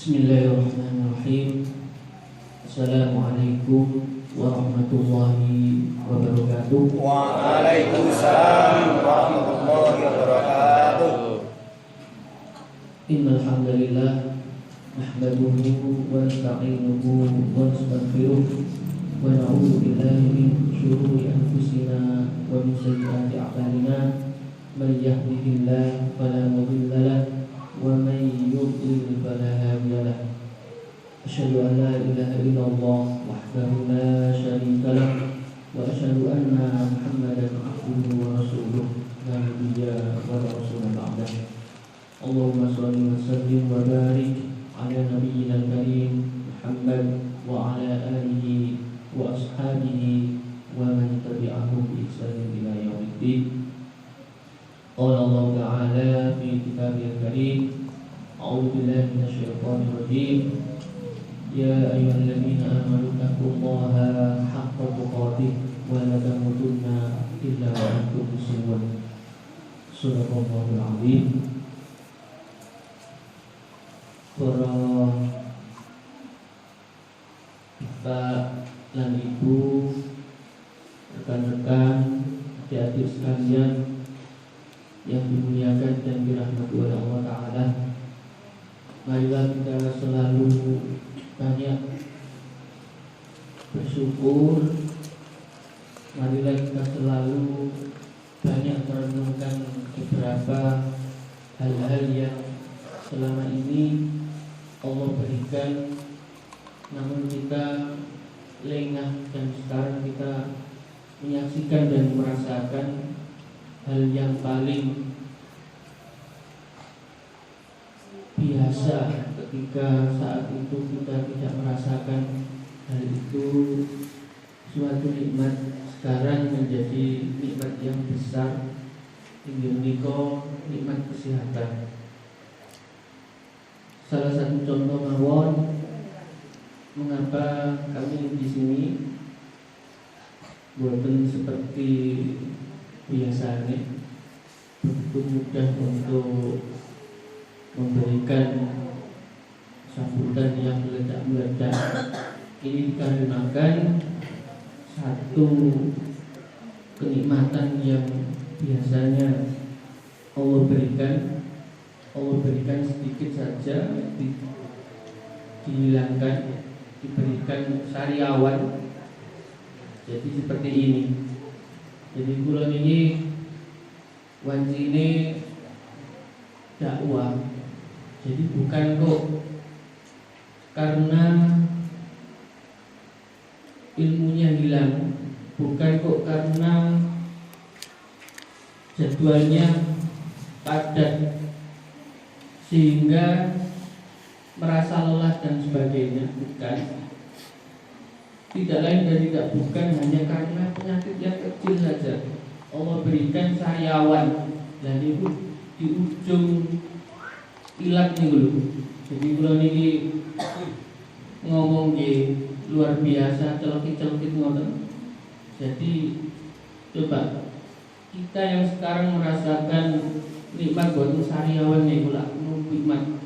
Bismillahirrahmanirrahim. Assalamualaikum warahmatullahi wabarakatuh. Waalaikumsalam warahmatullahi wabarakatuh. Innal hamdalillah nahmaduhu wa nasta'inuhu wa nastaghfiruh wa na'udzu billahi min shururi anfusina wa min sayyiati a'malina. May yahdihillahu fala mudilla lahu wa may yudlil fala hadiya lahu. Asyhadu an la ilaha illallah wahdahu la syarika lahu wa asyhadu anna Muhammadan abduhu wa rasuluh la nabiyya wa la rasula ba'dahu. Allahumma shalli wa sallim wa barik ala nabiyyina al-karim Muhammad wa ala alihi wa ashabihi wa man tabi'ahum bi ihsanin ila yaumiddin. Qala Allah Ta'ala fi kitabihil karim, a'udzu billahi minasyaitonir rajim. Ya ayyuhalladzina amanu taqullaha haqqa tuqatih wa la tamutunna illa wa antum muslimun. Shadaqallahul azim. Para bapak dan ibu, rekan-rekan, adik-adik sekalian yang dimuliakan dan dirahmati oleh Allah Ta'ala, marilah kita selalu banyak bersyukur. Marilah kita selalu banyak merenungkan beberapa hal-hal yang selama ini Allah berikan, namun kita lengah, dan sekarang kita menyaksikan dan merasakan hal yang paling biasa. Ketika saat itu kita tidak merasakan hal itu suatu nikmat, sekarang menjadi nikmat yang besar, niko nikmat kesehatan. Salah satu contoh mawon mengapa kami di sini bukan seperti biasanya begitu mudah untuk memberikan sambutan yang meledak-meledak. Ini dikarenakan satu kenikmatan yang biasanya Allah berikan sedikit saja, dihilangkan, diberikan sariawan. Jadi seperti ini. Jadi kulon ini wanci ini dakwah. Jadi bukan kok karena ilmunya hilang, bukan kok karena jadwalnya padat sehingga merasa lelah dan sebagainya, bukan. Tidak lain dan tidak bukan hanya karena penyakit yang kecil saja Allah berikan sariawan, dan itu di ujung ilat nih dulu. Jadi kalau ini ngomong luar biasa, celokit ngoten. Jadi coba kita yang sekarang merasakan nikmat boten sariawan nih kula nikmat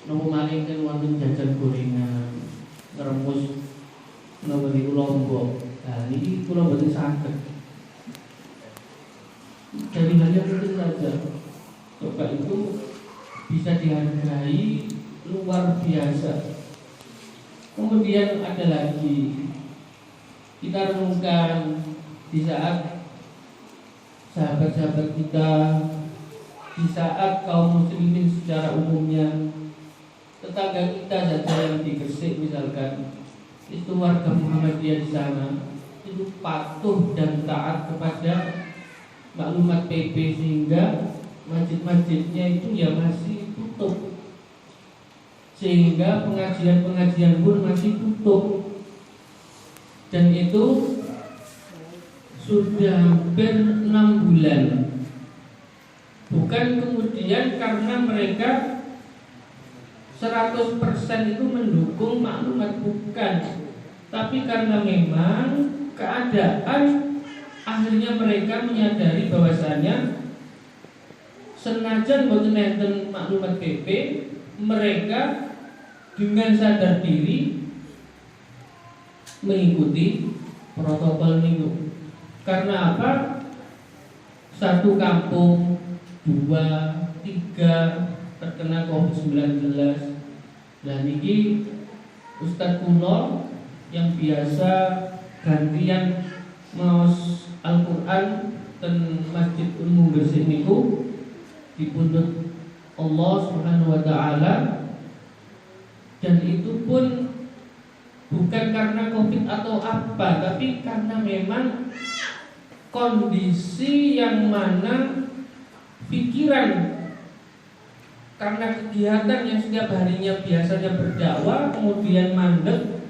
nopo maling kan wonten jajan gorengan, ngeremus nopo niku lombok. Nah niki kula boten saged. Jadi hanya itu saja. Coba itu bisa dihargai luar biasa. Kemudian ada lagi, kita renungkan di saat sahabat-sahabat kita, di saat kaum muslimin secara umumnya, tetangga kita saja yang di Gresik misalkan, itu warga Muhammadiyah di sana itu patuh dan taat kepada maklumat PP, sehingga masjid-masjidnya itu ya masih tutup, sehingga pengajian-pengajian pun masih tutup, dan itu sudah hampir 6 bulan. Bukan kemudian karena mereka 100% itu mendukung maklumat, bukan, tapi karena memang keadaan akhirnya mereka menyadari bahwasanya senajan boten enten maklumat PP, mereka dengan sadar diri mengikuti protokol minggu. Karena apa? Satu kampung, 2, 3 terkena COVID-19. Lah niki Ustadz kuno yang biasa gantian maos Al-Quran dan Masjid Umum Gresik niku dipundhut Allah Subhanahu wa taala, dan itu pun bukan karena Covid atau apa, tapi karena memang kondisi yang mana pikiran karena kegiatan yang setiap harinya biasanya berdakwah kemudian mandek,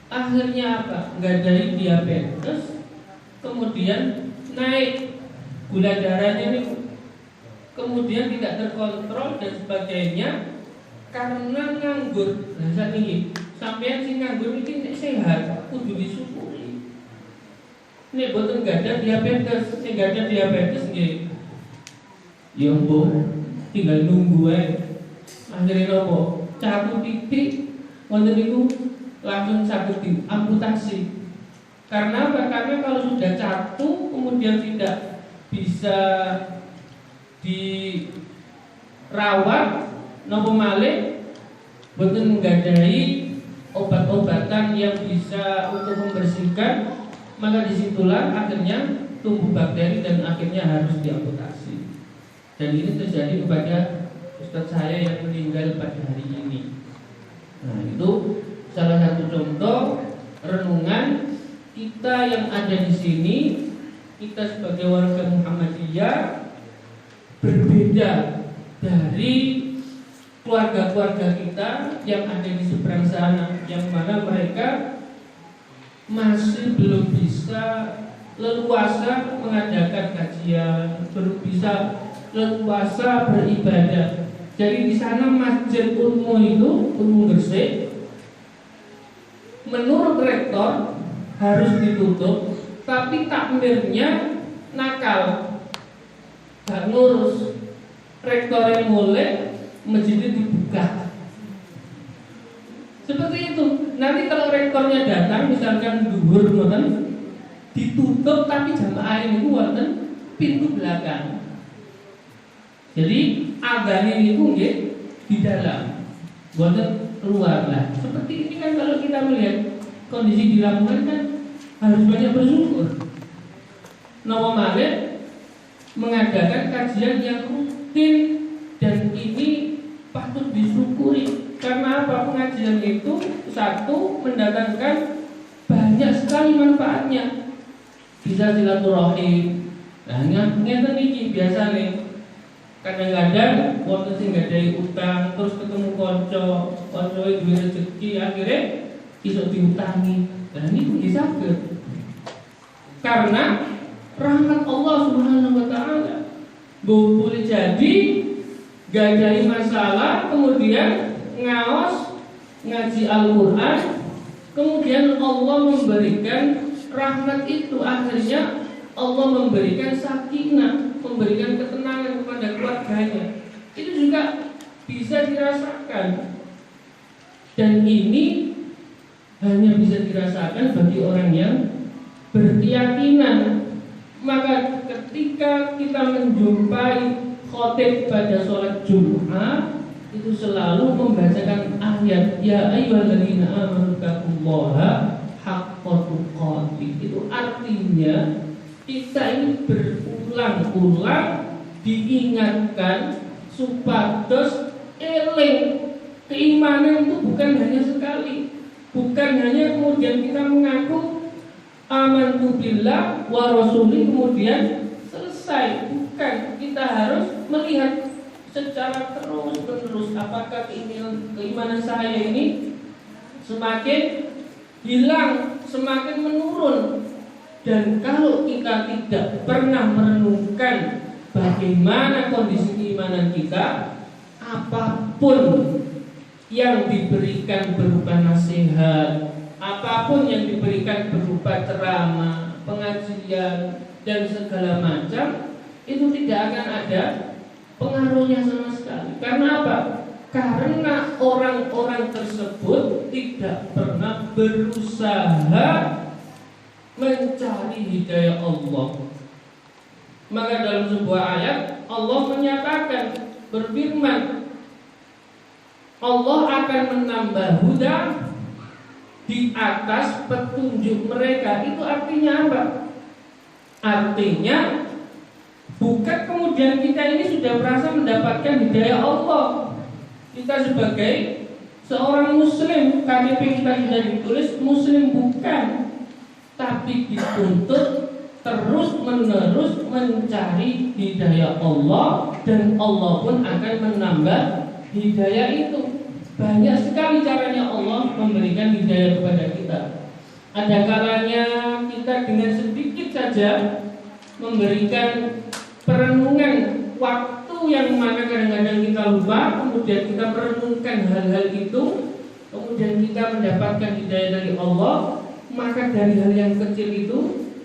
akhirnya apa? Nggadahi diabetes, kemudian naik gula darahnya ini, kemudian tidak terkontrol dan sebagainya karena nganggur. Nah saat ini sampean sing nganggur ini sehat, kudu disyukuri. Nek boten gadah diabetes, sing gadah diabetes nggih ya mbok tinggal nunggu ae. Akhirnya nopo? Catu titik wonten niku langsung saged diamputasi. Karena apa? Karena kalau sudah catu kemudian tidak bisa dirawat nopo malih boten nggadahi obat-obatan yang bisa untuk membersihkan, maka disitulah akhirnya tumbuh bakteri dan akhirnya harus diamputasi. Dan ini terjadi kepada ustadz saya yang meninggal pada hari ini. Nah itu salah satu contoh renungan kita yang ada di sini. Kita sebagai warga Muhammadiyah berbeda dari keluarga-keluarga kita yang ada di seberang sana, yang mana mereka masih belum bisa leluasa mengadakan kajian, belum bisa leluasa beribadah. Jadi di sana Masjid Umum Gresik menurut rektor harus ditutup, tapi takmirnya nakal, gak ngurus. Rektor yang mulai masjidnya dibuka. Seperti itu. Nanti kalau rektornya datang, misalkan duhur ngoten, ditutup tapi jamaah ini wonten pintu belakang. Jadi agane niku nggih di dalam, boten keluar. Lah seperti ini kan kalau kita melihat kondisi di Lamongan kan harus banyak bersyukur. Napa malih mengadakan kajian yang rutin, dan ini patut disyukuri. Karena apa? Pengajian itu satu mendatangkan banyak sekali manfaatnya. Bisa silaturahim. Nah ngeten iki biasa nih. Kadang-kadang wonten sing nggadahi utang terus ketemu kanca duwe rezeki akhirnya iso diutangi. Dan ini bisa saged. Karena rahmat Allah Subhanahu wa taala. Boleh jadi gadahi masalah kemudian ngaos ngaji Al-Qur'an, kemudian Allah memberikan rahmat itu, akhirnya Allah memberikan sakinah, memberikan ketenangan kepada keluarganya. Itu juga bisa dirasakan. Dan ini hanya bisa dirasakan bagi orang yang berkeyakinan. Maka ketika kita menjumpai khotib pada sholat Jumat, itu selalu membacakan ayat ya ayyuhalladzina amanu taqullaha haqqa tuqatih. Itu artinya kita ini berulang-ulang diingatkan supados eling. Keimanan itu bukan hanya sekali, bukan hanya kemudian kita mengaku amantu billah wa rasuli kemudian selesai. Bukan, kita harus melihat secara terus-menerus apakah keimanan saya ini semakin hilang, semakin menurun. Dan kalau kita tidak pernah merenungkan bagaimana kondisi keimanan kita, apapun yang diberikan berupa nasihat, apapun yang diberikan berupa ceramah, pengajian, dan segala macam, itu tidak akan ada pengaruhnya sama sekali. Karena apa? karena orang-orang tersebut tidak pernah berusaha mencari hidayah Allah. Maka dalam sebuah ayat Allah menyatakan, berfirman, Allah akan menambah huda di atas petunjuk mereka. Itu artinya apa? Artinya bukan kemudian kita ini sudah merasa mendapatkan hidayah Allah. Kita sebagai seorang muslim, KTP kita sudah ditulis muslim, bukan. Tapi dituntut terus menerus mencari hidayah Allah, dan Allah pun akan menambah hidayah itu. Banyak sekali caranya Allah memberikan hidayah kepada kita. Ada kalanya kita dengan sedikit saja memberikan perenungan waktu yang mana kadang-kadang kita lupa, kemudian kita merenungkan hal-hal itu, kemudian kita mendapatkan hidayah dari Allah. Maka dari hal yang kecil itu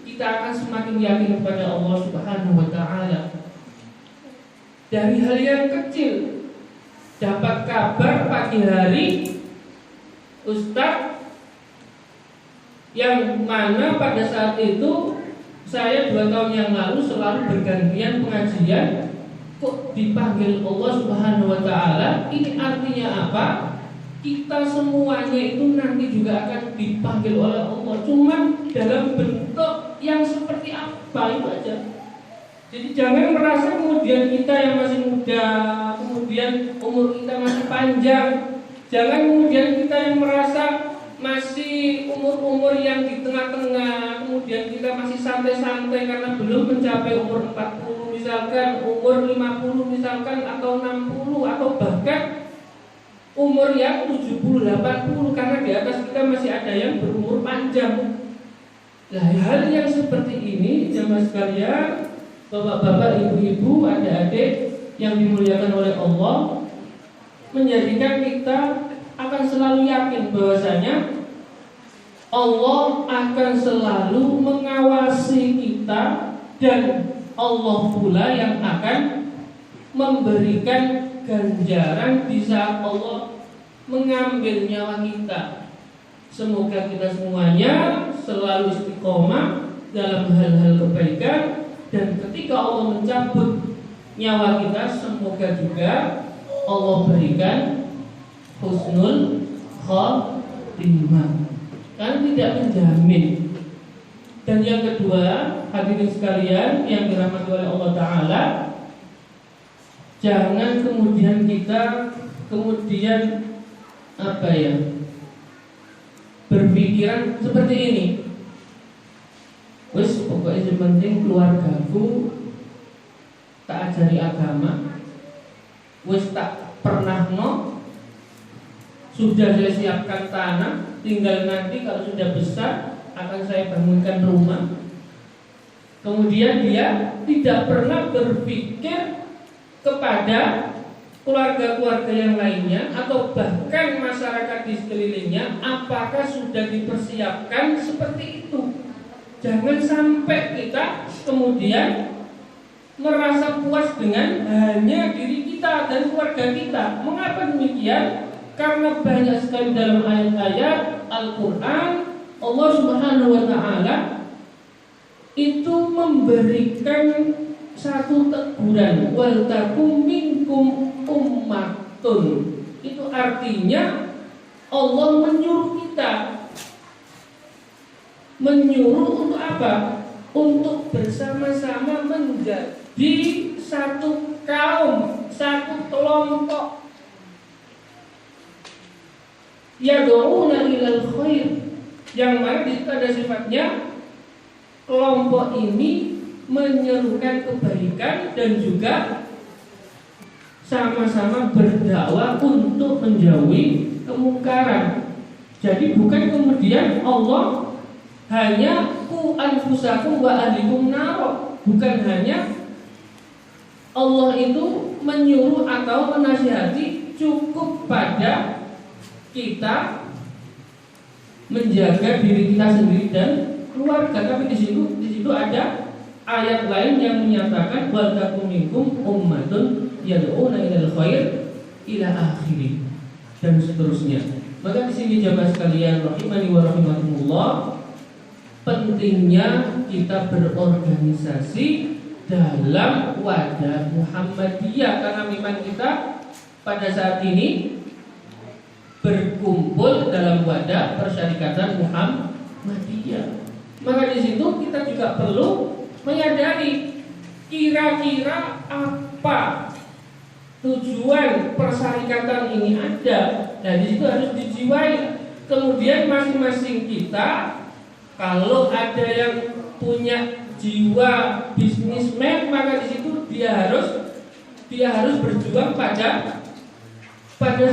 kita akan semakin yakin kepada Allah Subhanahu wa ta'ala. Dari hal yang kecil, dapat kabar pagi hari Ustadz yang mana pada saat itu saya 2 tahun yang lalu selalu bergantian pengajian, kok dipanggil Allah Subhanahu wa ta'ala. Ini artinya apa? Kita semuanya itu nanti juga akan dipanggil oleh Allah, cuman dalam bentuk yang seperti apa itu aja. Jadi jangan merasa kemudian kita yang masih muda, kemudian umur kita masih panjang. Jangan kemudian kita yang merasa masih umur-umur yang di tengah-tengah, kemudian kita masih santai-santai karena belum mencapai umur 40 misalkan, umur 50 misalkan, atau 60, atau bahkan umur yang 70-80, karena di atas kita masih ada yang berumur panjang. Nah, hal yang seperti ini jamaah sekalian, bapak-bapak, ibu-ibu, adik-adik yang dimuliakan oleh Allah, menjadikan kita akan selalu yakin bahwasanya Allah akan selalu mengawasi kita, dan Allah pula yang akan memberikan ganjaran di saat Allah mengambil nyawa kita. Semoga kita semuanya selalu istiqomah dalam hal-hal kebaikan, dan ketika Allah mencabut nyawa kita, semoga juga Allah berikan husnul khotimah. Kan tidak menjamin. Dan yang kedua, hadirin sekalian yang dirahmati oleh Allah Ta'ala, jangan kemudian kita berpikiran seperti ini. Wes pokoknya yang penting keluargaku tak ajari agama, wes tak pernah sudah saya siapkan tanah, tinggal nanti kalau sudah besar akan saya bangunkan rumah. Kemudian dia tidak pernah berpikir kepada keluarga-keluarga yang lainnya atau bahkan masyarakat di sekelilingnya, apakah sudah dipersiapkan seperti itu. Jangan sampai kita kemudian merasa puas dengan hanya diri kita dan keluarga kita. Mengapa demikian? Karena banyak sekali dalam ayat-ayat Al-Quran Allah Subhanahu wa ta'ala itu memberikan satu teguran, wal takum minkum ummatun. Itu artinya Allah menyuruh kita, menyuruh untuk apa? Untuk bersama-sama menjadi satu kaum, satu kelompok. Yad'una ilal khair, yang mana di situ ada sifatnya kelompok ini menyerukan kebaikan dan juga sama-sama berdakwah untuk menjauhi kemungkaran. Jadi bukan kemudian Allah hanya ku anfusakum wa ahlikum naro, bukan hanya Allah itu menyuruh atau menasihati cukup pada kita menjaga diri kita sendiri dan keluarga, tapi di situ ada ayat lain yang menyatakan wal takum minkum ummatun yad'una ilal khair ila akhiri dan seterusnya. Maka di sini jamaah sekalian rahimani wa rahimakumullah, pentingnya kita berorganisasi dalam wadah Muhammadiyah, karena memang kita pada saat ini berkumpul dalam wadah Persyarikatan Muhammadiyah. Maka di situ kita juga perlu menyadari kira-kira apa tujuan persyarikatan ini ada. Nah, di situ harus dijiwai. Kemudian masing-masing kita, kalau ada yang punya jiwa bisnismen, maka di situ dia harus berjuang pada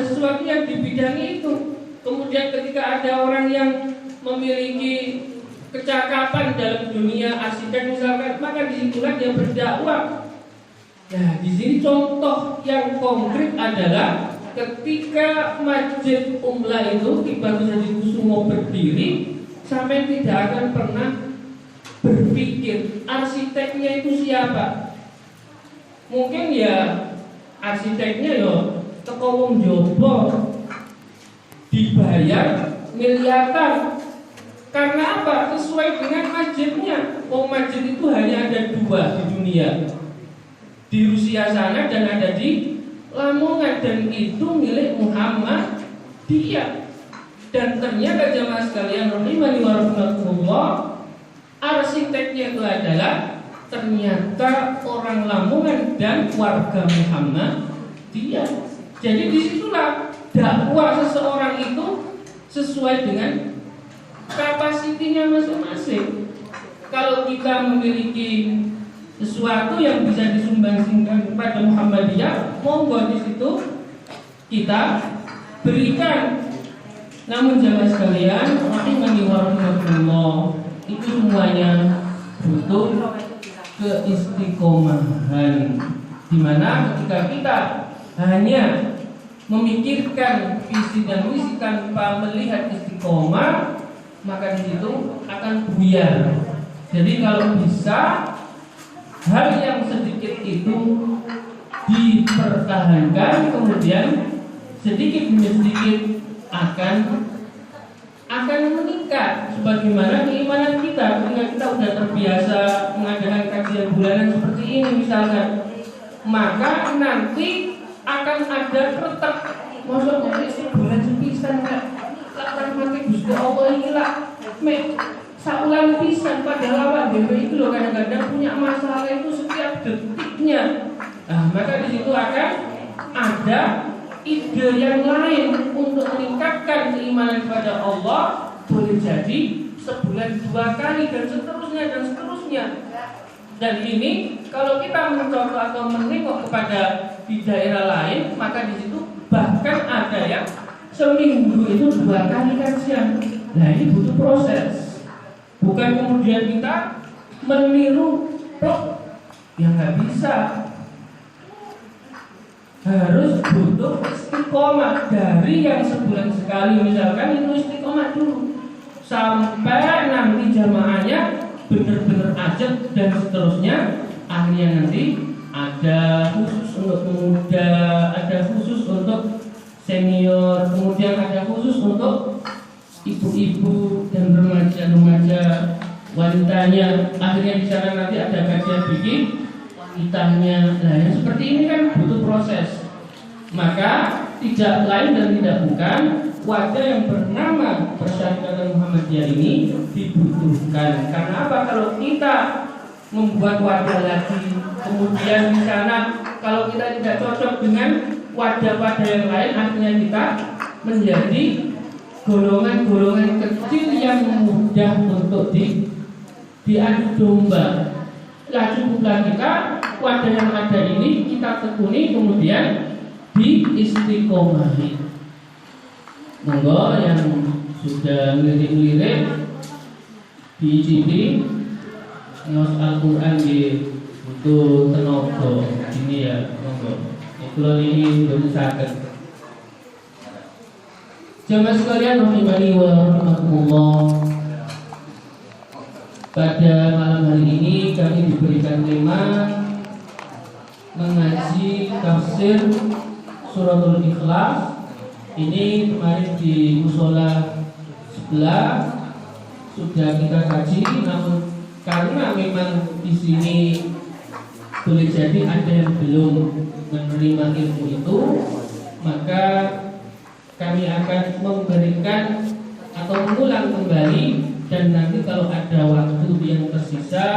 sesuatu yang di bidang itu. Kemudian ketika ada orang yang memiliki kecakapan dalam dunia arsitek misalkan, maka disitulah dia berdakwah. Nah, di sini contoh yang konkret adalah ketika Masjid Umlah itu Ki Bagus Hadikusumo berdiri, sampai tidak akan pernah berpikir arsiteknya itu siapa. Mungkin ya arsiteknya yo teko wong Jowo dibayar miliaran. Karena apa? Sesuai dengan masjidnya. Masjid itu hanya ada 2 di dunia, di Rusia sana dan ada di Lamongan, dan itu milik Muhammadiyah. Dan ternyata jamaah sekalian rahimani wa rahimakumullah, arsiteknya itu adalah ternyata orang Lamongan dan warga Muhammadiyah. Jadi disitulah dakwah seseorang itu sesuai dengan kapasitinya masing-masing. Kalau kita memiliki sesuatu yang bisa disumbangsikan kepada Muhammadiyah, monggo di situ kita berikan. Namun jamaah sekalian rahimani wa rahimakumullah, itu semuanya butuh keistiqomahan, di mana ketika kita hanya memikirkan visi dan misi tanpa melihat istiqomah, maka di situ akan buyar. Jadi kalau bisa hal yang sedikit itu dipertahankan, kemudian sedikit demi sedikit akan meningkat sebagaimana keimanan kita. Ketika kita sudah terbiasa mengadakan kajian bulanan seperti ini misalkan, maka nanti akan ada retak. Maksudnya itu bulan sepisan kan lakukan mati Gusti Allah ini lah saulan pisan, padahal awak dhewe itu loh kadang-kadang punya masalah itu setiap detiknya. Nah, maka di situ akan ada ide yang lain untuk meningkatkan keimanan kepada Allah, boleh jadi sebulan 2 kali dan seterusnya. Dan ini kalau kita mencontoh atau menengok kepada di daerah lain, maka di situ bahkan ada yang seminggu itu 2 kali kajian. Nah, ini butuh proses. Bukan kemudian kita meniru yang nggak bisa. Harus butuh istiqomah dari yang sebulan sekali misalkan, itu istiqomah dulu sampai nanti jamaahnya benar-benar ajak dan seterusnya. Akhirnya nanti ada khusus untuk pemuda, ada khusus untuk senior, kemudian ada khusus untuk ibu-ibu dan remaja-remaja wanitanya. Akhirnya di sana nanti ada kajian bikin kitanya. Nah, yang seperti ini kan butuh proses. Maka tidak lain dan tidak bukan, wadah yang bernama Persyarikatan Muhammadiyah ini dibutuhkan. Karena apa? Kalau kita membuat wadah lagi, kemudian di sana kalau kita tidak cocok dengan wadah-wadah yang lain, akhirnya kita menjadi golongan-golongan kecil yang mudah untuk diadu domba. Lah cukuplah kita wadah yang ada ini kita tekuni, kemudian diistiqomahi. Monggo yang sudah ngelirik-ngelirik diicipi ngos Al-Quran di butuh tenaga ini ya, monggo. Kalau ini belum sakit. Jamaah sekalian rahimani wa rahimakumullah, pada malam hari ini kami diberikan tema mengaji tafsir suratul Ikhlas. Ini kemarin di musola sebelah sudah kita kaji, namun karena memang di sini boleh jadi ada yang belum menerima ilmu itu, maka kami akan memberikan atau mengulang kembali, dan nanti kalau ada waktu yang tersisa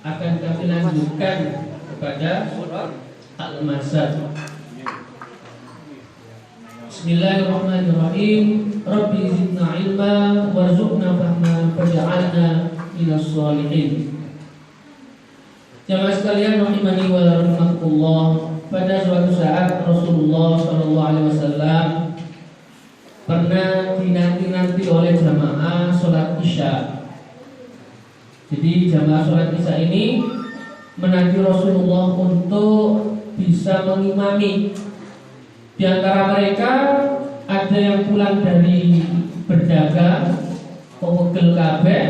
akan kami lanjutkan kepada Al-Masad. Bismillahirrahmanirrahim. Rabbi zidna ilma warzuqna fahma waj'alna minas sholihin. Jamaah sekalian rahimani wa rahimakumullah, pada suatu saat Rasulullah SAW pernah dinanti-nanti oleh jamaah sholat isya. Jadi jamaah sholat isya ini menanti Rasulullah untuk bisa mengimami. Di antara mereka ada yang pulang dari berdagang, pemegel kabeh.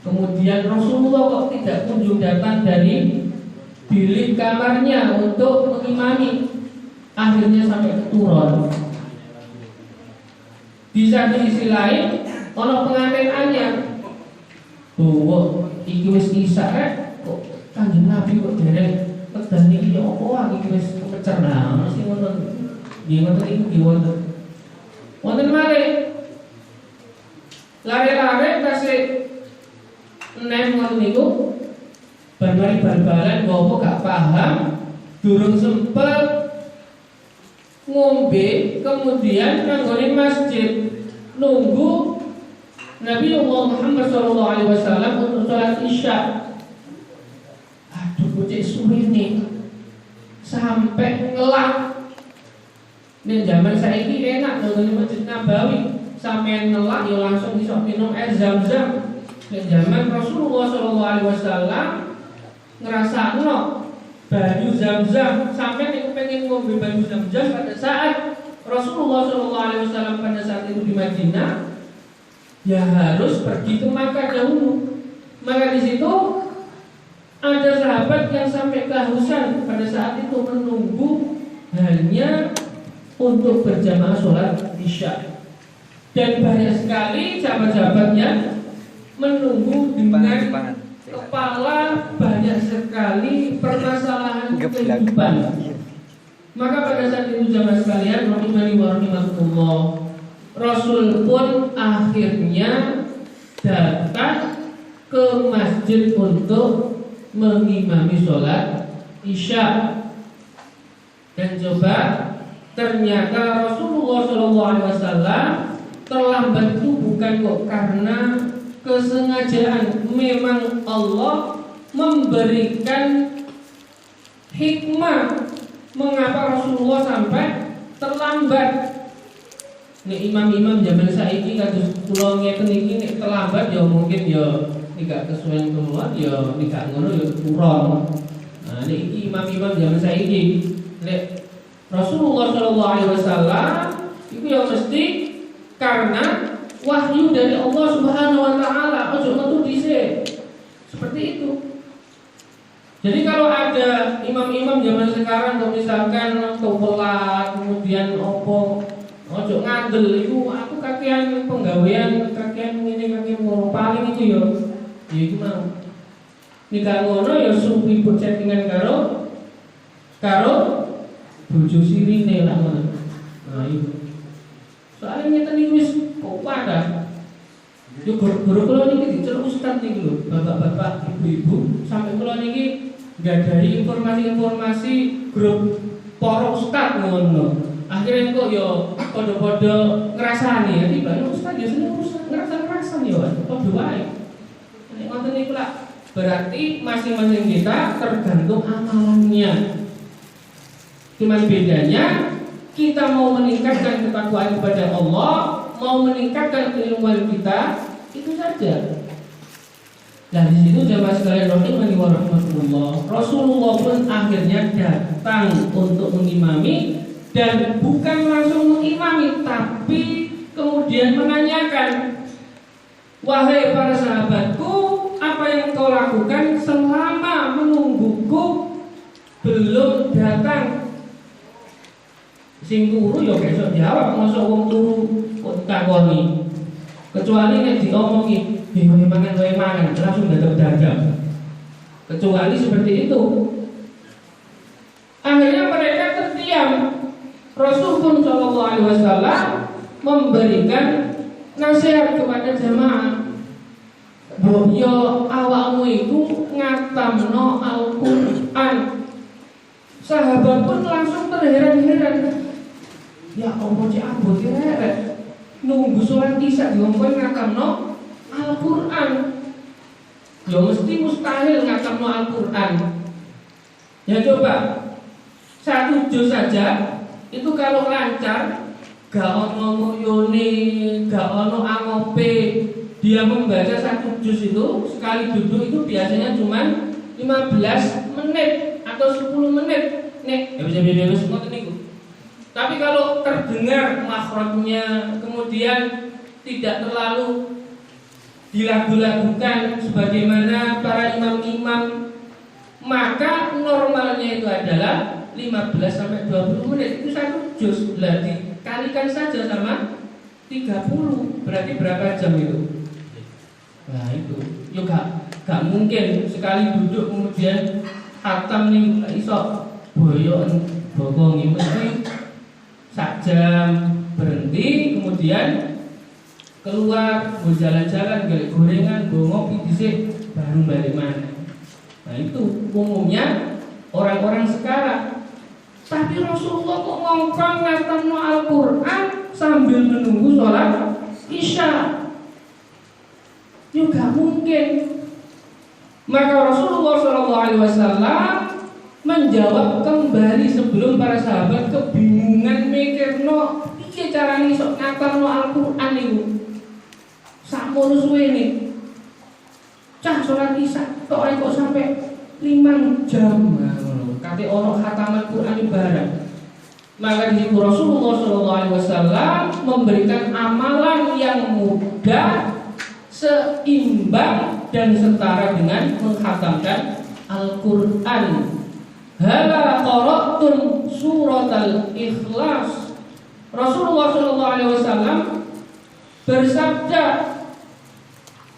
Kemudian Rasulullah kok tidak kunjung datang dari bilik kamarnya untuk mengimami. Akhirnya sampai keturun. Di satu sisi lain, ono pengantin anyar. Iki wis isya kok Kanjeng Nabi kok dereng wedani iki opo wae iki wis kecerna mesti ngono. Nggih ngoten iki wonten. Wonten malih lare-lare kasih enem ngoten niku bar-bari bal-balan ngopo gak paham, durung sempet ngombe, kemudian nanggone masjid nunggu Nabi Muhammad SAW untuk sholat isya. Aduh, kucing suwi nih sampai ngelak. Nih zaman saya ini enak nonton Masjid Nabawi, sampai ngelak ya langsung bisa minum air Zam-Zam. Nih zaman Rasulullah SAW ngerasakno banyu Zam-Zam, sampai nih pengen ngombe banyu Zam-Zam pada saat Rasulullah SAW pada saat itu di Madinah, ya harus pergi ke Makkah dahulu. Maka di situ ada sahabat yang sampai kehausan pada saat itu menunggu hanya untuk berjamaah sholat isya. Dan banyak sekali sahabat-sahabatnya menunggu dengan kepala banyak sekali permasalahan kehidupan. Maka pada saat itu jamaah sekalian rahimani wa rahimakumullah, Rasul pun akhirnya datang ke masjid untuk mengimami sholat isya. Dan coba ternyata Rasulullah SAW terlambat itu bukan kok karena kesengajaan. Memang Allah memberikan hikmah mengapa Rasulullah sampai terlambat. Nih imam-imam zaman saiki kados kula ngeten iki nek terlambat ya mungkin ya nek kesuwen keluar ya nek ngono ya kurang. Nah niki imam-imam zaman saiki nek Rasulullah SAW itu yang mesti karena wahyu dari Allah Subhanahu Wa Taala, ojo metu dhisik. Seperti itu. Jadi kalau ada imam-imam zaman sekarang kalau misalkan kewelat kemudian opo ojo ngandel itu aku kakean penggawean kakean ini kakean ngono paling itu ya itu mau. Nika ngono ya suwi ibu chattingan karo bojo sirine lah ngono. Nah itu. Soalnya ngeten iki wis kok padha. Yo guru kula niki diceluk ustaz niki lho, bapak-bapak, ibu-ibu, sampai kula niki dari informasi-informasi grup para ustaz ngono. Akhirnya kok yo padha-padha ngrasani ya tiba ustaz yo seneng ngrasa-ngrasan yo padha wae. Nek ngoten niku lah berarti masing-masing kita tergantung amalannya. Cuman bedanya kita mau meningkatkan ketakwaan kepada Allah, mau meningkatkan keilmuan kita, itu saja. Nah di situ jamaah sekalian rahimani wa rahimakumullah, Rasulullah pun akhirnya datang untuk mengimami, dan bukan langsung mengimami, tapi kemudian menanyakan, wahai para sahabatku, apa yang kau lakukan selama menungguku belum datang? Sing turu ya gak iso jawab, mosok wong turu kok ditakoni. Kecuali nek diomongi, wae mangan, langsung dadap-dadap. Kecuali seperti itu. Akhirnya mereka terdiam. Rasul pun sallallahu alaihi wasallam memberikan nasihat kepada jamaah. Yo awakmu itu ngatamno Al-Qur'an. Sahabat pun langsung terheran-heran. Ya Allah, cek abot rek. Nunggu sholat isya diomongin ngatamno Al-Qur'an. Ya mesti mustahil ngatamno Al-Qur'an. Ya coba 1 juz saja itu kalau lancar, gak ono nguyone, gak ono angope, dia membaca 1 juz itu sekali duduk itu biasanya cuma 15 menit atau 10 menit. Nek ya bisa semua niku. Tapi kalau terdengar makhrajnya, kemudian tidak terlalu dilagu-lagukan sebagaimana para imam-imam, maka normalnya itu adalah 15 sampai 20 menit itu 1 juz. Berarti kalikan saja sama 30, berarti berapa jam itu? Nah itu, yo gak mungkin sekali duduk kemudian khatam nih gak iso boyon bokongi, mesti sak jam berhenti kemudian keluar berjalan-jalan, gak gorengan, go ngopi dhisik baru balik mana. Nah itu umumnya orang-orang sekarang. Tapi Rasulullah kok ngongkong ngatamno Al-Qur'an sambil menunggu sholat Isya. Ya gak mungkin. Maka Rasulullah SAW menjawab kembali sebelum para sahabat kebingungan mikirno piye carane iso ngatamno Al-Qur'an niku. Sakmono suwene. Cah sholat Isya kok sampai 5 jam. Kate ono khataman Quran ibarat. Maka di situ Rasulullah SAW memberikan amalan yang mudah, seimbang dan setara dengan menghatamkan Al-Quran. Hala qara'tum suratal Ikhlas. Rasulullah SAW bersabda,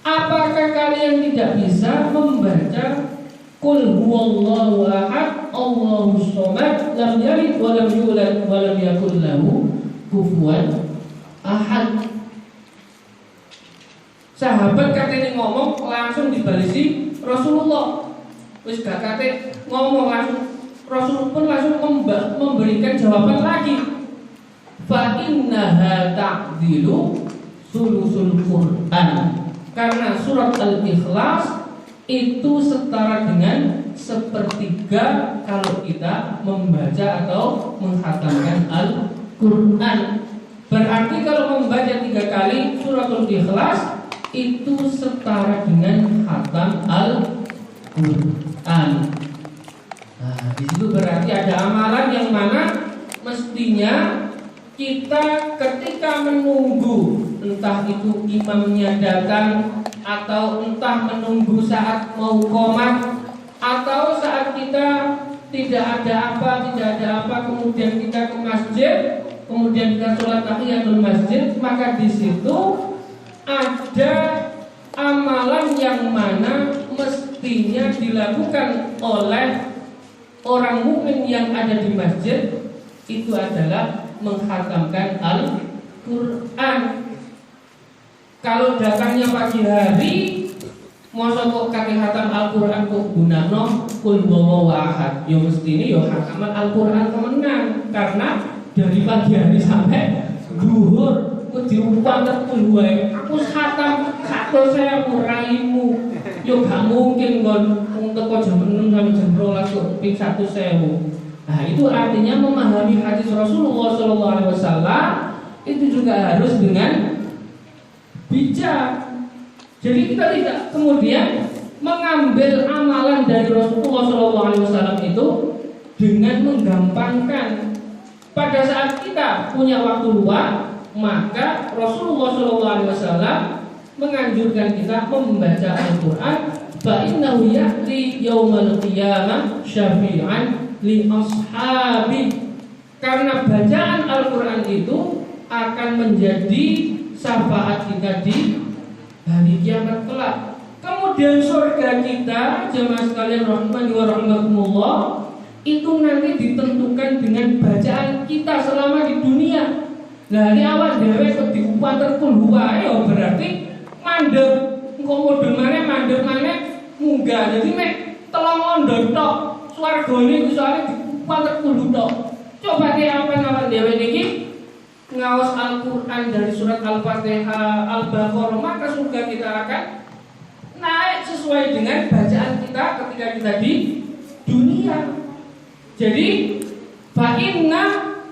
apakah kalian tidak bisa membaca Qul huwallahu ahad, Allahus samad, lam yalid wa lam yulad wa lam yakul lahu kufuwan ahad. Sahabat katanya ngomong langsung dibalisi Rasulullah. Wis gak kate ngomong langsung, Rasul pun langsung memberikan jawaban lagi. Fa innaha ta'dilu sulusul Qur'an. Karena surat Al-Ikhlas itu setara dengan 1/3 kalau kita membaca atau menghatamkan Al-Quran. Berarti kalau membaca 3 kali suratul Ikhlas itu setara dengan khatam Al-Quran. Nah, di situ berarti ada amalan yang mana mestinya kita ketika menunggu, entah itu imamnya datang atau entah menunggu saat mau qomat atau saat kita tidak ada apa, kemudian kita ke masjid, kemudian kita sholat tahiyatul masjid, maka di situ ada amalan yang mana mestinya dilakukan oleh orang mukmin yang ada di masjid, itu adalah menghatamkan Al-Quran. Kalau datangnya pagi hari, masa kok kaki khatam Al-Quran kok gunakno Qul huwallahu ahad. Ya mestine ya khataman Al-Quran kemenang. Karena dari pagi hari sampai zuhur kok diumpang Qul wae. Aku khatam 100.000 raimu. Ya gak mungkin kon teko jam 6 sampai jam 12 kok ping 100.000. Nah, itu artinya memahami hadis Rasulullah SAW itu juga harus dengan bijak. Jadi kita tidak kemudian mengambil amalan dari Rasulullah SAW itu dengan menggampangkan. Pada saat kita punya waktu luang, maka Rasulullah SAW menganjurkan kita membaca Al-Quran. Fa innahu ya'ti yaumal qiyamah syafi'an li ashabi. Karena bacaan Al-Quran itu akan menjadi syafaat kita di hari kiamat kelak. Kemudian surga kita, jemaah sekalian rahimani wa rahimakumullah, itu nanti ditentukan dengan bacaan kita selama di dunia. Nah, ini awal dewe kok diupater kulhuwae berarti mandek. Engko mudeng maneh mandek maneh munggah. Jadi mek telung ondo tok swargane soalé diupater kulhu tok. Coba ki apa-apa dewe niki ngaos Al-Qur'an dari surat Al-Fatihah, Al-Baqarah, maka surga kita akan naik sesuai dengan bacaan kita ketika kita di dunia. Jadi fa inna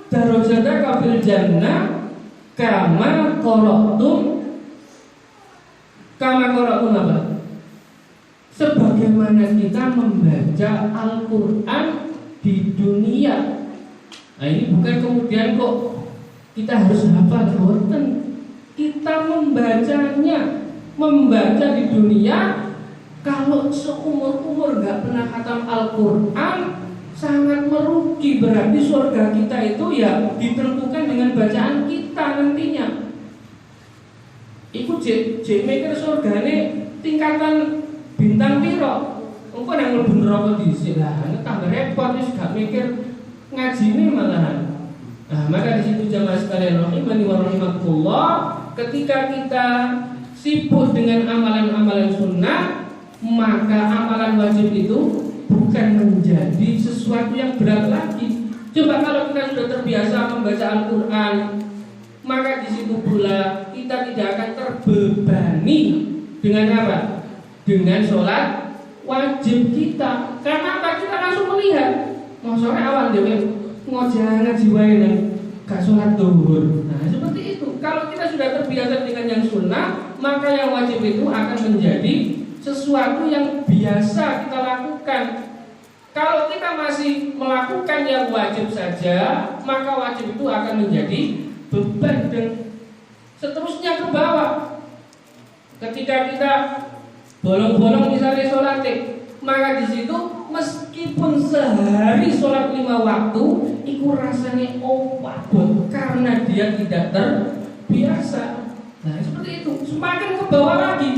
darajataka fil jannah kama qara'tum apa? Sebagaimana kita membaca Al-Qur'an di dunia. Nah, ini bukan kemudian kok kita harus hafal, boten. Kita membacanya, membaca di dunia. Kalau seumur-umur gak pernah khatam Al-Quran, sangat merugi. Berarti surga kita itu ya ditentukan dengan bacaan kita nantinya. Iku jek mikir surgane tingkatan bintang piro. Engko nang mlebu neraka dhisik lah, tambah repot wis gak mikir ngajine malahan. Nah, maka di situ jamaah sekalian rahimani wa rahimakumullah, ketika kita sibuk dengan amalan-amalan sunnah, maka amalan wajib itu bukan menjadi sesuatu yang berat lagi. Coba kalau kita sudah terbiasa membaca Al-Quran, maka di situ pula kita tidak akan terbebani dengan apa? Dengan sholat wajib kita. Karena apa? Kita langsung melihat, maksudnya awal dewe ngojana jiwain yang gak sholat duhur. Nah seperti itu. Kalau kita sudah terbiasa dengan yang sunnah, maka yang wajib itu akan menjadi sesuatu yang biasa kita lakukan. Kalau kita masih melakukan yang wajib saja, maka wajib itu akan menjadi beban dan seterusnya ke bawah. Ketika kita bolong-bolong misalnya sholat, maka di situ meskipun sehari sholat 5 waktu, itu rasanya opabot karena dia tidak terbiasa. Nah seperti itu. Semakin ke bawah lagi,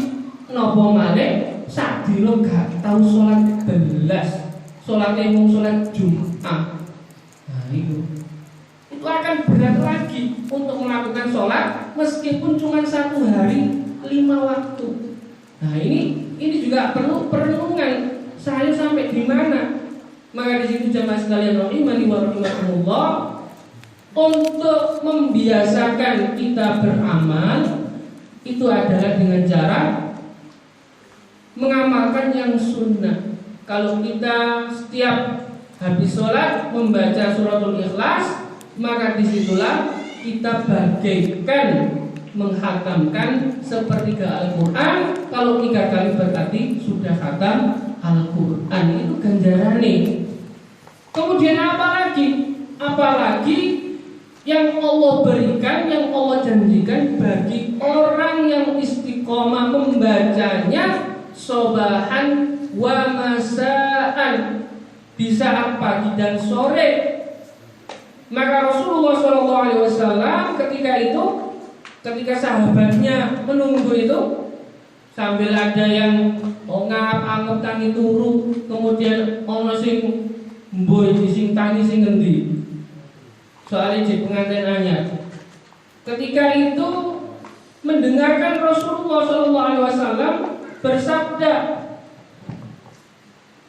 nopo malih sadino gak tahu sholat belas, sholatnya mau sholat Jumat. Nah itu akan berat lagi untuk melakukan sholat meskipun cuma 1 hari 5 waktu. Nah ini juga perlu perenungan. Saya sampai di mana? Maka di situ jamaah sekalian rahimani wa rahimakumullah, untuk membiasakan kita beramal itu adalah dengan cara mengamalkan yang sunnah. Kalau kita setiap habis sholat membaca suratul Ikhlas, maka disitulah kita bagaikan menghatamkan sepertiga Al-Quran. Kalau 3 kali berarti sudah khatam Al-Quran. Itu ganjarannya. Kemudian apalagi yang Allah berikan, yang Allah janjikan bagi orang yang istiqomah membacanya sobahan wa masaan, di saat pagi dan sore. Maka Rasulullah SAW ketika sahabatnya menunggu itu, sambil ada yang ngap-angep tangi turu, kemudian ono sing mboy sing tangi sing ngendi. Soalnya di pengantin anyar. Ketika itu mendengarkan Rasulullah SAW bersabda,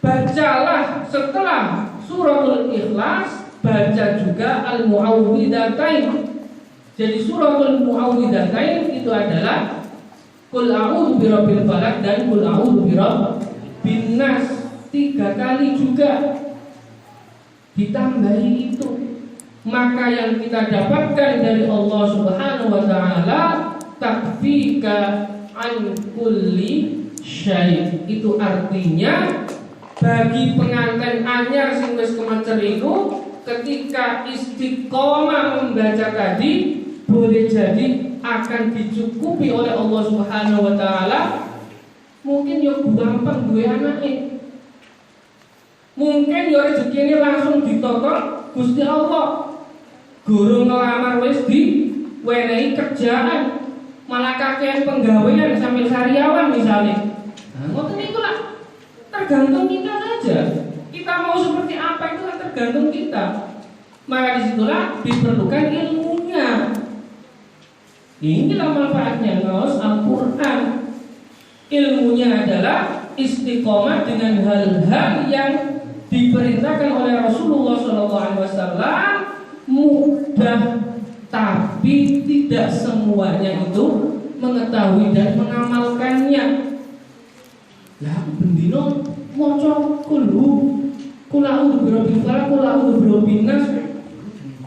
bacalah setelah suratul Ikhlas, baca juga Al-Mu'awwidhatain. Jadi suratul Mu'awwidhatain itu adalah Qul a'udzu birabbil falaq dan Qul a'udzu birabbin nas. 3 kali juga ditambahi itu. Maka yang kita dapatkan dari Allah Subhanahu wa taala, takfika an kulli syai'. Itu artinya bagi pengantin anyar sing wis kemencer iku, ketika istiqomah membaca tadi, boleh jadi akan dicukupi oleh Allah Subhanahu wa taala. Mungkin yo gampang duwe anake, mungkin yo rezekine langsung ditokok Gusti Allah. Guru ngelamar wis diwenehi kerjaan, malah kakean penggawean sambil sariawan misalnya. Nah, ngoten niku lah tergantung kita saja. Kita mau seperti apa itu kan tergantung kita. Maka disitulah diperlukan ilmunya. Inilah manfaatnya ngaos Al-Quran. Ilmunya adalah istiqomah dengan hal-hal yang diperintahkan oleh Rasulullah SAW. Mudah, tapi tidak semuanya itu mengetahui dan mengamalkannya. Lah bendino maca kula birobbil falaq, kula birobbil nas,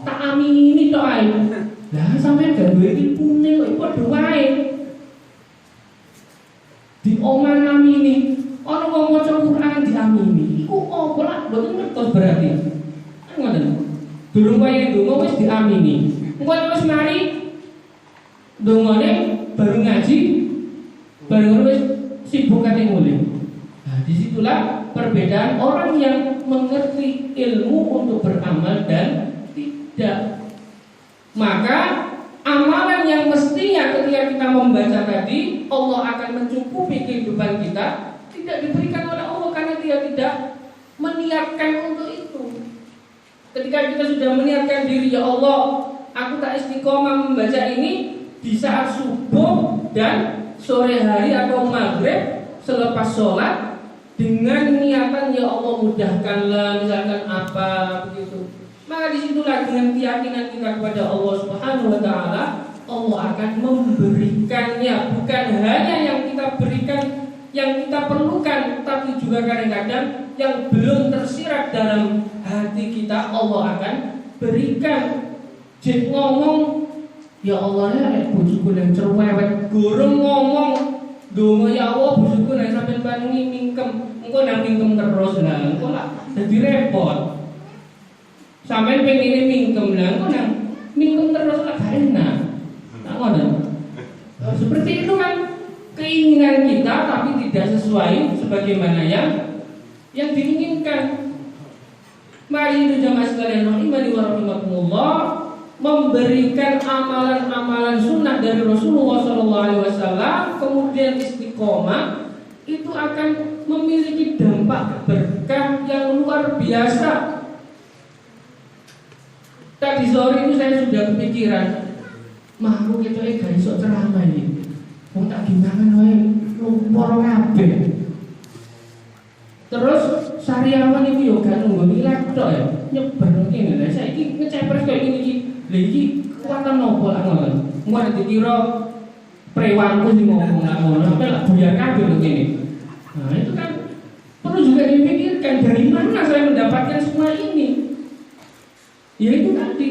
tak amini tok ae. Lah sampeyan gak duwe ilmune kok padha wae. Di oman amini, ana wong maca Quran diamini. Iku apa lah mboten ngertos berarti. Ngoten. Durung kaya donga wis diamini. Engko wis mari dongane baru ngaji, baru wis sibuk kate mulih. Nah, disitulah perbedaan orang yang mengerti ilmu untuk beramal dan tidak. Maka amalan yang mestinya ketika kita membaca tadi Allah akan mencukupi kehidupan kita tidak diberikan oleh Allah karena Dia tidak meniatkan untuk itu. Ketika kita sudah meniatkan diri, ya Allah, aku tak istiqomah membaca ini di saat subuh dan sore hari atau maghrib selepas sholat dengan niatan ya Allah mudahkanlah misalkan apa begitu. Maka disitulah dengan keyakinan kita kepada Allah Subhanahu Wa Taala, Allah akan memberikannya, bukan hanya yang kita berikan, yang kita perlukan, tapi juga kadang-kadang yang belum tersirat dalam hati kita Allah akan berikan. Jek ngomong ya Allah ya bojoku nang cerewet, gorong ngomong donga ya Allah bojoku nang sampeyan paringi mingkem, engko nang mingkem terus lah engko lah dadi repot. Sampeyan pengine mingkem lah engko nang mingkem terus lah gak enak. Nah, ngono. Seperti itu kan keinginan kita tapi tidak sesuai sebagaimana yang diinginkan. Mari itu jamaah sekalian rahimani wa rahimakumullah, memberikan amalan-amalan sunnah dari Rasulullah SAW, kemudian istiqomah, itu akan memiliki dampak berkah yang luar biasa. Tadi sore itu saya sudah kepikiran, aku kita gak iso ceramah ini, mau tak gimana wae lumpur kabeh. Terus sariawan itu yo gak nunggu nilai tok ya, nyebar ngene. Lah saiki ngecepres koyo ngene iki. Lha iki kekuatan nopo lah ngono. Engko nek dikira prewanku sing ngomong lah ngono, sampe lak buyar kabeh lho kene. Nah, itu kan perlu juga dipikirkan dari mana saya mendapatkan semua ini. Ya itu tadi.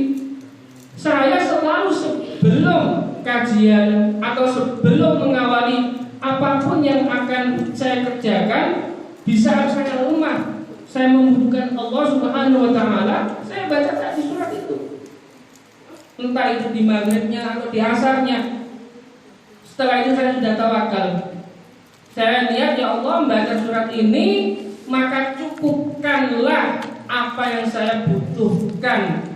Saya selalu sebelum kajian atau sebelum mengawali apapun yang akan saya kerjakan, di saat saya lemah, saya membutuhkan Allah Subhanahu Wa Taala, saya baca tadi surat itu. Entah itu di maghribnya atau di asarnya. Setelah itu saya sudah tawakal. Saya lihat ya Allah membaca surat ini, maka cukupkanlah apa yang saya butuhkan.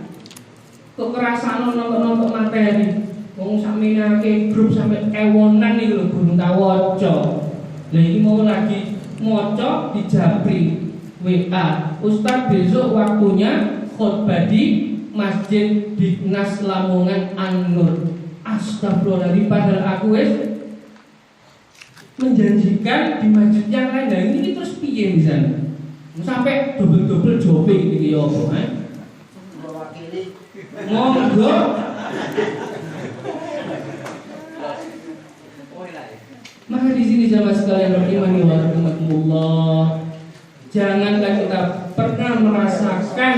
Kekerasan nonton materi, wong sampeyan ke grup sampai ewonan nih lho gurung tawaca. Lah iki mau lagi moco di Japri WA, Ustaz besok waktunya khutbah di Masjid Dignas Lamongan An-Nur. Astagfirullahaladzim, padahal aku menjanjikan di masjid yang lain. Nah ini terus piye misalnya sampai double jobe iki ya apa mewakili monggo. Maka di sini jamaah sekalian rahimani wa rahimakumullah, janganlah kita pernah merasakan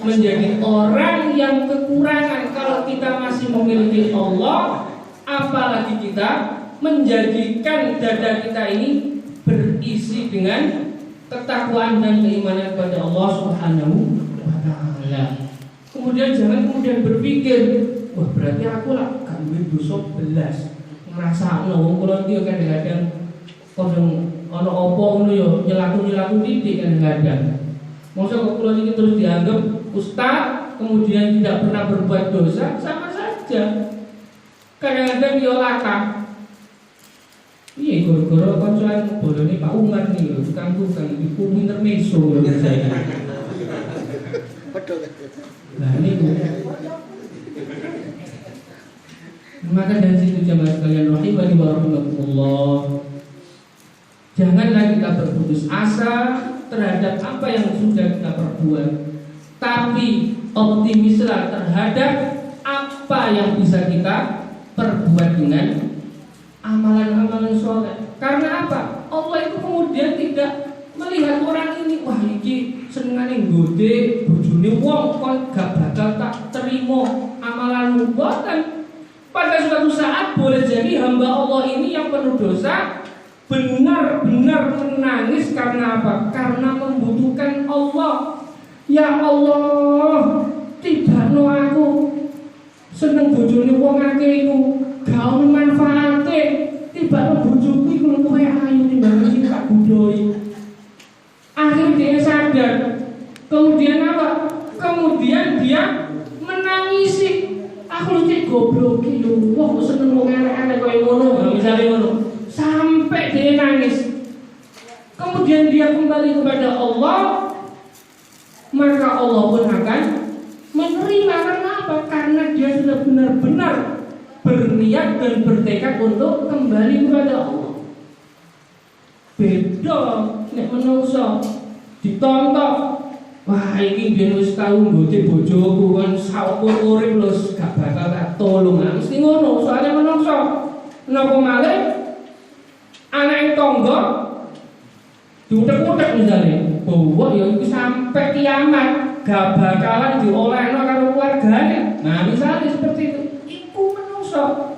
menjadi orang yang kekurangan kalau kita masih memiliki Allah, apalagi kita menjadikan dada kita ini berisi dengan ketakwaan dan keimanan kepada Allah Subhanahu wa Ta'ala. Kemudian jangan berpikir, wah berarti aku lah gak duwe dosa belas. Ngrasakno wong kula iki kadang-kadang kodong ana apa ngono ya nyelaku titik kadang-kadang. Mosok kok kula iki terus dianggap ustaz kemudian tidak pernah berbuat dosa, sama saja. Kadang-kadang dia laka. Iya, gara-gara koncoan bolone Pak Umar nih lho, tukang-tukang iku intermezzo lho saya. Nah, ini maka dari situ jamaah sekalian rahimani wa rahimakumullah, janganlah kita berputus asa terhadap apa yang sudah kita perbuat, tapi optimislah terhadap apa yang bisa kita perbuat dengan amalan-amalan soleh. Karena apa? Allah itu kemudian tidak melihat orang ini, wah iki senengane nggode bojone wong kon gak bakal tak terima amalanmu. Boten. Pada suatu saat boleh jadi hamba Allah ini yang penuh dosa benar-benar menangis karena apa? Karena membutuhkan Allah. Ya Allah, tibano aku seneng bojone wong akeh iku, gak ono manfaate. Tibano bojoku iku luwih ayu timbang sing tak budoi. Akhirnya dia sadar. Kemudian apa? Kemudian dia menangisi. Aku cek goblok iki lho, wong seneng wong elek-elek koyo ngono, misale ngono. Sampai dia nangis. Kemudian dia kembali kepada Allah, maka Allah pun akan menerima. Karena apa? Karena dia sudah benar-benar berniat dan bertekad untuk kembali kepada Allah. Beda nek menungso ditontok, wah iki biyen wis tau nggote bojoku kan saupun urip lho gak bakal tak tolong. Mesti ngono, soalnya menungso napa malih anak tangga diutek-utek misalnya, bahwa ya itu sampai kiamat gak bakalan diolehno karo keluarganya. Nah misalnya seperti itu menungso.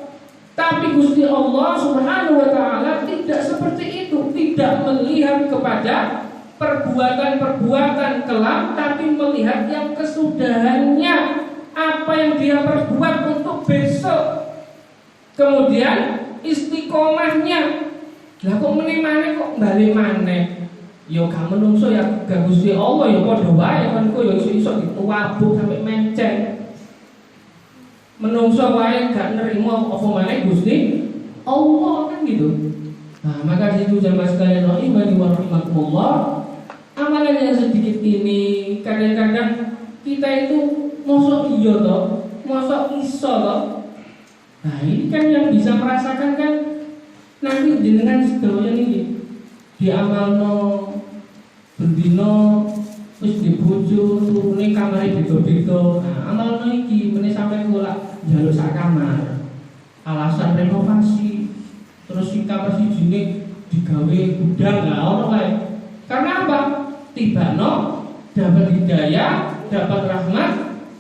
Tapi Gusti Allah Subhanahu wa taala tidak seperti itu, tidak melihat kepada perbuatan-perbuatan kelam, tapi melihat yang kesudahannya, apa yang dia perbuat untuk besok. Kemudian istiqomahnya. Lah kok meneh kok bali maneh? Ya gak menungso ya gak Gusti Allah ya padha wae kan kok ya iso dituwabuk sampai menceng. Menungso wae gak nerima apa maneh Gusti Allah kan gitu. Nah, maka itu jamaah sekalian rahimani wa rahimakumullah, amalan yang sedikit ini kadang-kadang kita itu mosok iya toh, mosok iso toh. Nah, ini kan yang bisa merasakan kan nanti jenengan sedaya niki diamalno bendina wis dibojo turune kamare beda-beda. Nah, amalno iki meneh sampe kula njaluk sak kamar. Alasan renovasi. Terus si kamar sijine digawe gudang lah ono kae. Karena apa? Tibano dapat hidayah, dapat rahmat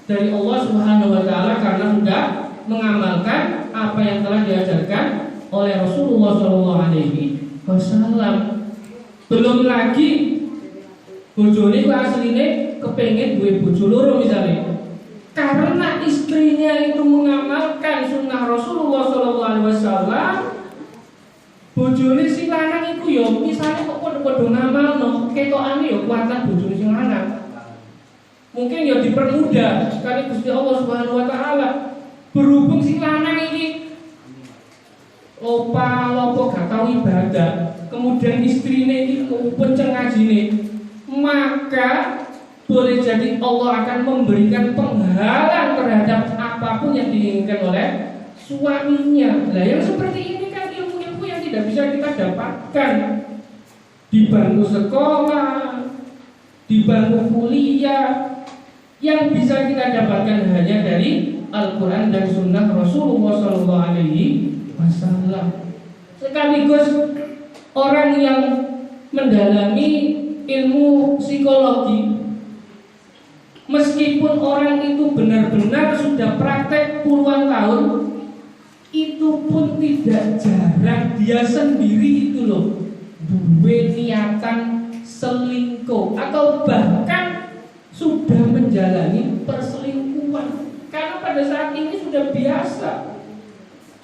dari Allah Subhanahu wa taala karena sudah mengamalkan apa yang telah diajarkan oleh Rasulullah sallallahu alaihi wasallam. Belum lagi bojone ku asline kepengin duwe bojo loro misalnya. Karena istrinya itu mengamalkan sunnah Rasulullah sallallahu alaihi wasallam, bojone sing lanang iku ya misale kok padha-padha ngamalno, ketokane ya kuatan bojone sing lanang. Mungkin ya dipermudah sekali Gusti Allah Subhanahu wa taala. Berhubung sing lanang iki lopo gak tau ibadah, kemudian istrine iki kepenceng ngajine, maka boleh jadi Allah akan memberikan penghalang terhadap apapun yang diinginkan oleh suaminya. Nah, yang seperti ini kan ilmu-ilmu yang tidak bisa kita dapatkan di bangku sekolah, di bangku kuliah. Yang bisa kita dapatkan hanya dari Al-Quran dan Sunnah Rasulullah SAW. Sekaligus orang yang mendalami ilmu psikologi, meskipun orang itu benar-benar sudah praktek puluhan tahun, itu pun tidak jarang dia sendiri itu loh duwe niatan selingkuh atau bahkan sudah menjalani perselingkuhan. Karena pada saat ini sudah biasa.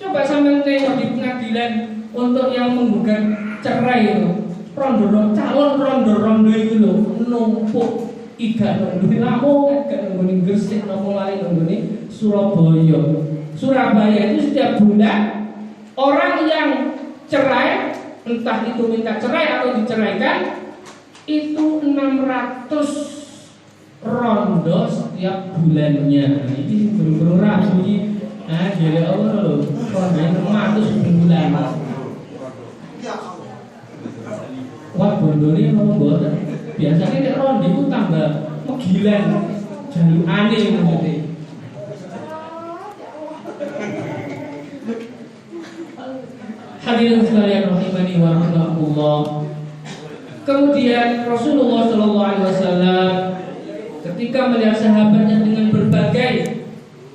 Coba sampai tengok di pengadilan untuk yang menggugat cerai itu, calon rondo itu loh numpuk. Iga nggone Lamongan, gak nggone Gresik, napa lain nggone Surabaya. Surabaya itu setiap bulan orang yang cerai, entah itu minta cerai atau diceraikan, itu 600 rondo setiap bulannya. Nah, ini belum ragu ini. Nah, jadi Allah loh, rondo 600 bulan. Wah, bondone ngomong boten. Biasanya nek rondo itu tambah megilan, jalur aneh maksudnya. Hadirin sekalian rahimani wa rahmatullah. Kemudian Rasulullah SAW ketika melihat sahabatnya dengan berbagai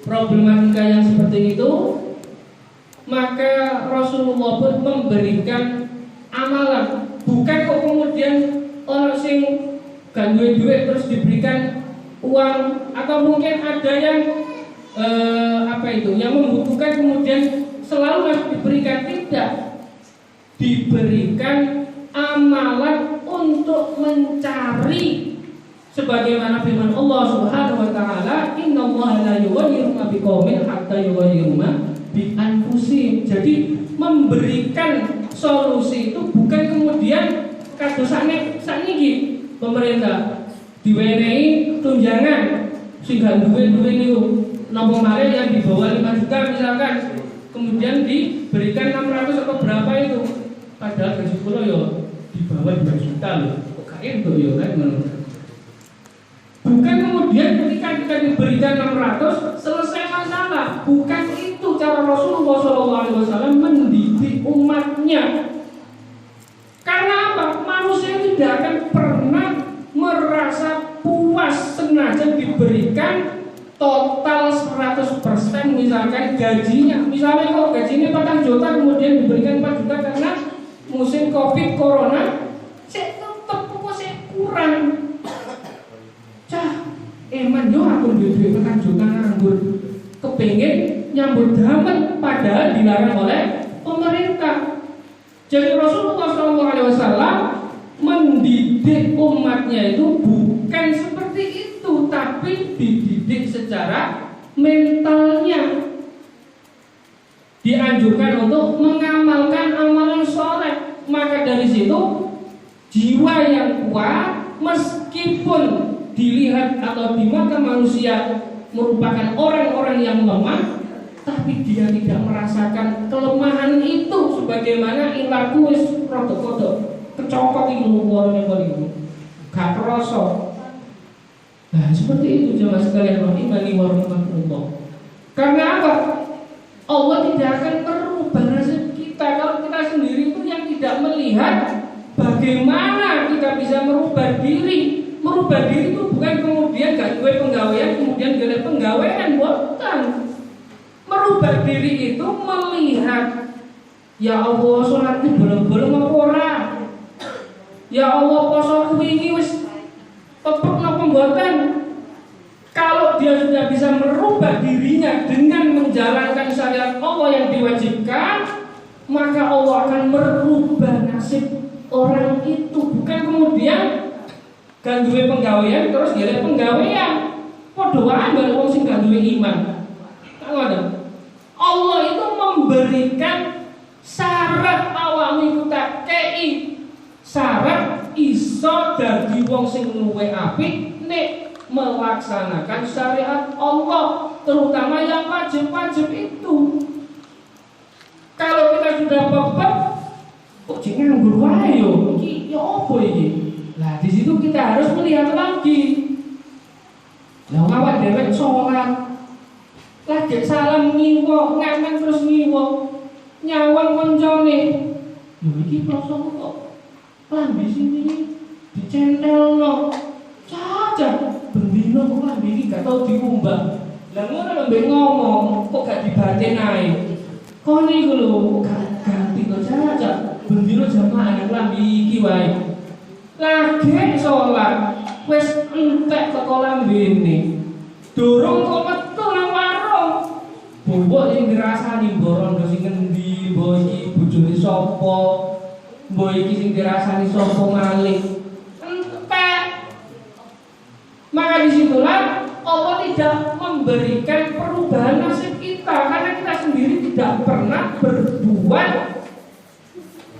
problematika yang seperti itu, maka Rasulullah pun memberikan amalan. Bukan kok kemudian orang sing gak duit terus diberikan uang, atau mungkin ada yang yang membutuhkan kemudian selalu harus diberikan. Tidak, diberikan amalan untuk mencari, sebagaimana firman Allah Subhanahu wa taala, innallaha la yughayyiru ma biqaumin hatta yughayyiru ma bi anfusihim. Jadi memberikan solusi itu bukan kemudian kados sakniki pemerintah diwenehi tunjangan sing gak duwe niku napa malih yang di bawah 5 juta misalkan, kemudian diberikan 600 atau berapa itu, padahal gaji kula ya di bawah 2 juta loh, kok gak entuk ya kan. Bukan kemudian ketika kita diberikan 600 selesai masalah, bukan itu cara Rasulullah SAW mendidik umatnya. Karena apa? Manusia tidak akan pernah merasa puas senajan diberikan total 100% misalkan gajinya. Misalnya kalau gajinya 4 juta kemudian diberikan 4 juta karena musim Covid Corona, saya tetap kok saya kurang. Cah, eman yo aku duit 4 juta nganggur. Kepengen nyambut damai padahal dilarang oleh pemerintah. Jadi Rasulullah SAW mendidik umatnya itu bukan seperti itu, tapi dididik secara mentalnya. Dianjurkan untuk mengamalkan amalan soleh. Maka dari situ jiwa yang kuat meskipun dilihat atau di mata manusia merupakan orang-orang yang lemah, tapi dia tidak merasakan kelemahan itu sebagaimana ilaku wis rodok-rodok kecokok ilmu warna itu gak kerasa. Nah seperti itu jemaah sekalian rahimani wa rahmatullah. Karena apa? Allah tidak akan merubah nasib kita kalau kita sendiri itu yang tidak melihat bagaimana kita bisa merubah diri. Merubah diri itu bukan kemudian gak gue penggawaian kemudian gak penggawaian, bukan. Merubah diri itu melihat, ya Allah sholatku bolong-bolong apa ora? Ya Allah posoku ini wis tetep napa mboten? Kalau dia sudah bisa merubah dirinya dengan menjalankan syariat Allah yang diwajibkan, maka Allah akan merubah nasib orang itu. Bukan kemudian gak duwe penggawaian terus gak ada penggawaian. Padha wae bare wong sing gak duwe iman. Allah itu memberikan syarat awak niku tak kei. Syarat iso dadi wong sing luwih apik nek melaksanakan syariat Allah, terutama yang wajib-wajib itu. Kalau kita sudah bebek, kok jenenge nganggur wae yo, iki yo opo iki? Nah, di situ kita harus melihat lagi. Lah awak dhewe salat, lagi salam ngiwo, ngamen terus ngiwo, nyawang koncone. Lho iki prosoku kok lambe sini dicentelno. Caca, bendino kok lambe iki gak tau diumbah. Lah ngono lambe ngomong kok gak dibatin ae. Kok niku lho gak ganti kok caca. Bendino jamaah lambe iki wae. Lagi sholat, wes entek teko lambene. Durung kok metu nang warung. Bobok sing dirasani mborondo sing ngendi, mbok iki bojone sapa? Mbok iki sing dirasani sapa malih. Entek. tidak memberikan perubahan nasib kita, karena kita sendiri tidak pernah berbuat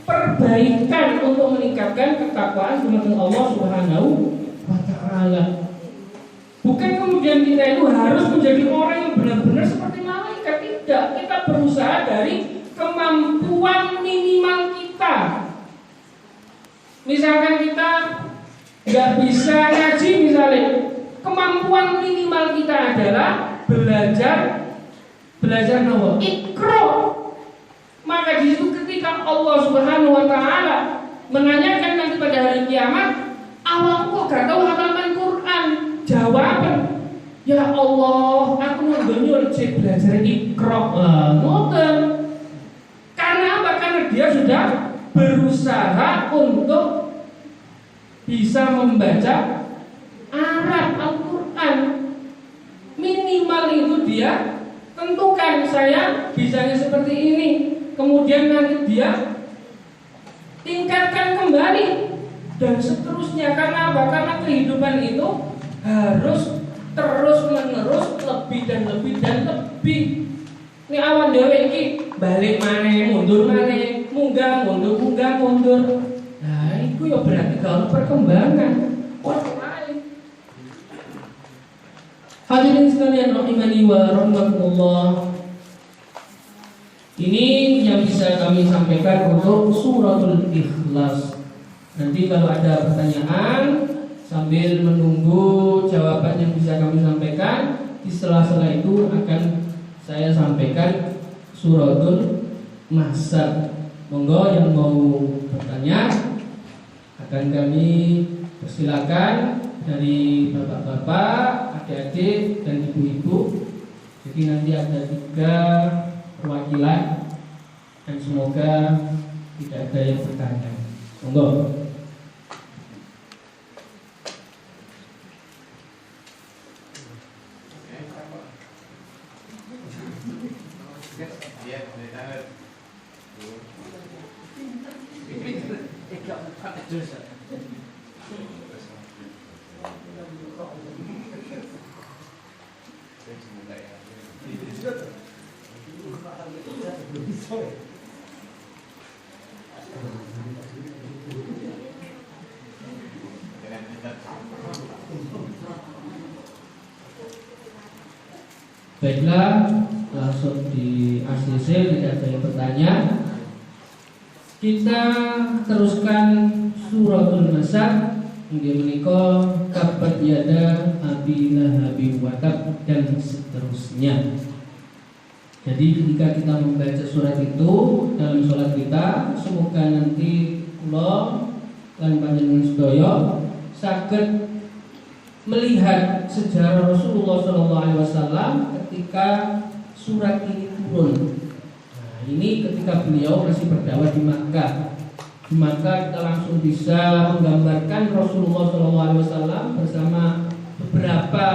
perbaikan untuk meningkatkan ketakwaan kepada Allah Subhanahu wa Ta'ala. Bukan kemudian kita itu harus menjadi orang yang benar-benar seperti malaikat. Tidak, kita berusaha dari kemampuan minimal kita. Misalkan kita nggak bisa ngaji misalnya, kemampuan minimal kita adalah belajar nawa Iqra. Maka di situ ketika Allah Subhanahu wa Ta'ala menanyakan nanti pada hari kiamat, awak kok gak tahu halaman Quran? Jawaban, ya Allah, aku nggak cek belajar Iqra. Ngoten. Karena apa? Karena dia sudah berusaha untuk bisa membaca Arab Al-Quran. Minimal itu dia tentukan, saya bisanya seperti ini. Kemudian nanti dia tingkatkan kembali dan seterusnya. Karena apa? Karena kehidupan itu harus terus menerus lebih dan lebih dan lebih. Ini awan dewe iki balik maneh, mundur maneh, munggah mundur. Nah, itu ya berarti kalau perkembangan. Hadirin sekalian rahimani wa rahimakumullah. Ini yang bisa kami sampaikan untuk suratul Ikhlas. Nanti kalau ada pertanyaan sambil menunggu jawaban yang bisa kami sampaikan, di sela-sela itu akan saya sampaikan suratul Masad. Monggo yang mau bertanya akan kami persilakan dari bapak-bapak, adik-adik dan ibu-ibu. Jadi nanti ada 3 perwakilan dan semoga tidak ada yang bertanya. Monggo. Baiklah, langsung di ACC, tidak ada yang bertanya. Kita teruskan suratul Masad. Inggih menika tabbat yada abi lahabin wa tab dan seterusnya. Jadi ketika kita membaca surat itu dalam sholat kita, semoga nanti kula lan panjenengan sedaya saged melihat sejarah Rasulullah SAW ketika surat ini turun. Nah, ini ketika beliau masih berdakwah di Makkah. Di Makkah kita langsung bisa menggambarkan Rasulullah SAW bersama beberapa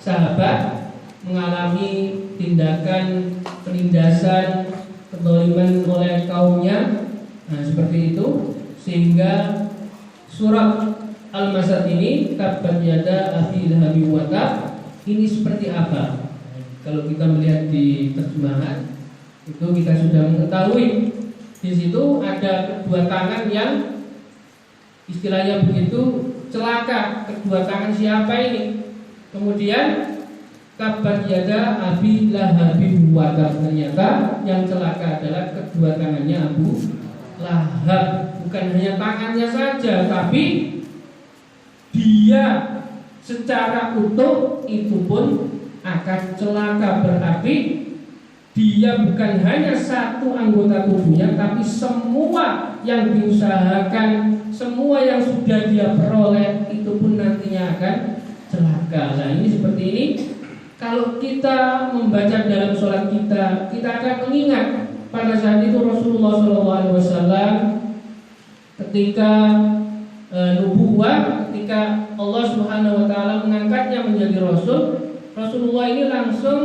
sahabat mengalami tindakan penindasan, kezaliman oleh kaumnya. Nah, seperti itu sehingga surat Al-Masad ini tabbat yada abi lahabin wa tab ini seperti apa? Kalau kita melihat di terjemahan itu kita sudah mengetahui di situ ada kedua tangan yang istilahnya begitu celaka. Kedua tangan siapa ini? Kemudian tabbat yada abi lahabin wa tab, ternyata yang celaka adalah kedua tangannya Abu Lahab. Bukan hanya tangannya saja, tapi dia secara utuh itu pun akan celaka. Berarti dia bukan hanya satu anggota tubuhnya, tapi semua yang diusahakan, semua yang sudah dia peroleh itu pun nantinya akan celaka. Nah, ini seperti ini. Kalau kita membaca dalam sholat kita akan mengingat pada saat itu Rasulullah SAW ketika nubuwah, ketika Allah Subhanahu wa Ta'ala mengangkatnya menjadi Rasul, Rasulullah ini langsung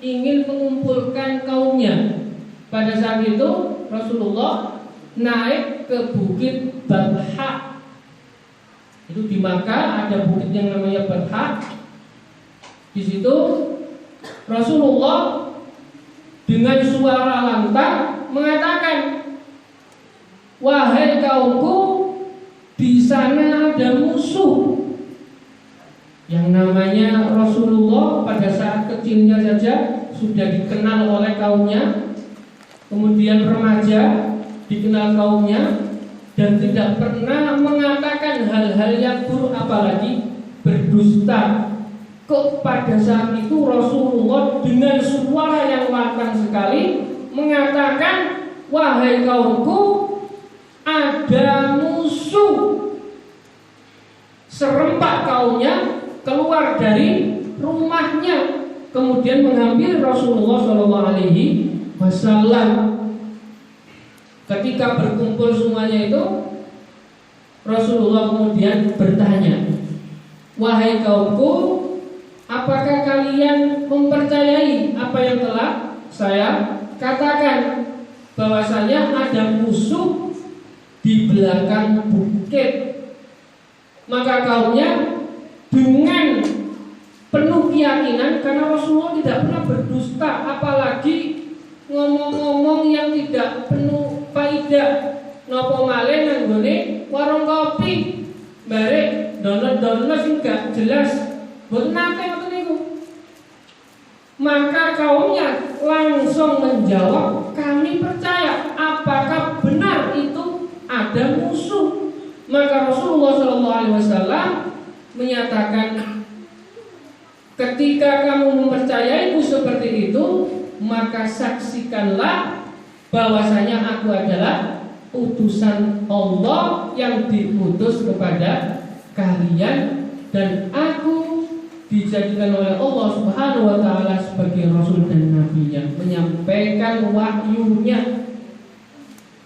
ingin mengumpulkan kaumnya. Pada saat itu Rasulullah naik ke bukit Barha. Itu di Makkah ada bukit yang namanya Barha. Di situ Rasulullah dengan suara lantang mengatakan, wahai kaumku, di sana ada musuh. Yang namanya Rasulullah pada saat kecilnya saja sudah dikenal oleh kaumnya, kemudian remaja dikenal kaumnya, dan tidak pernah mengatakan hal-hal yang buruk apalagi berdusta. Kok pada saat itu Rasulullah dengan suara yang lantang sekali mengatakan, wahai kaumku, ada musuh. Serempak kaumnya keluar dari rumahnya, kemudian menghampiri Rasulullah SAW. Ketika berkumpul semuanya itu, Rasulullah kemudian bertanya, wahai kaumku, apakah kalian mempercayai apa yang telah saya katakan, bahwasanya ada musuh di belakang bukit? Maka kaumnya dengan penuh keyakinan, karena Rasulullah tidak pernah berdusta, apalagi ngomong-ngomong yang tidak penuh faidah. Nopo malih nanggone warung kopi, barek download sing gak jelas, mboten nate ngoten niku. Maka kaumnya langsung menjawab, kami percaya. Apakah benar itu ada musuh? Maka Rasulullah SAW menyatakan, ketika kamu mempercayaiku seperti itu, maka saksikanlah bahwasanya aku adalah utusan Allah yang diutus kepada kalian, dan aku dijadikan oleh Allah Subhanahu wa taala sebagai rasul dan nabinya, menyampaikan wahyunya.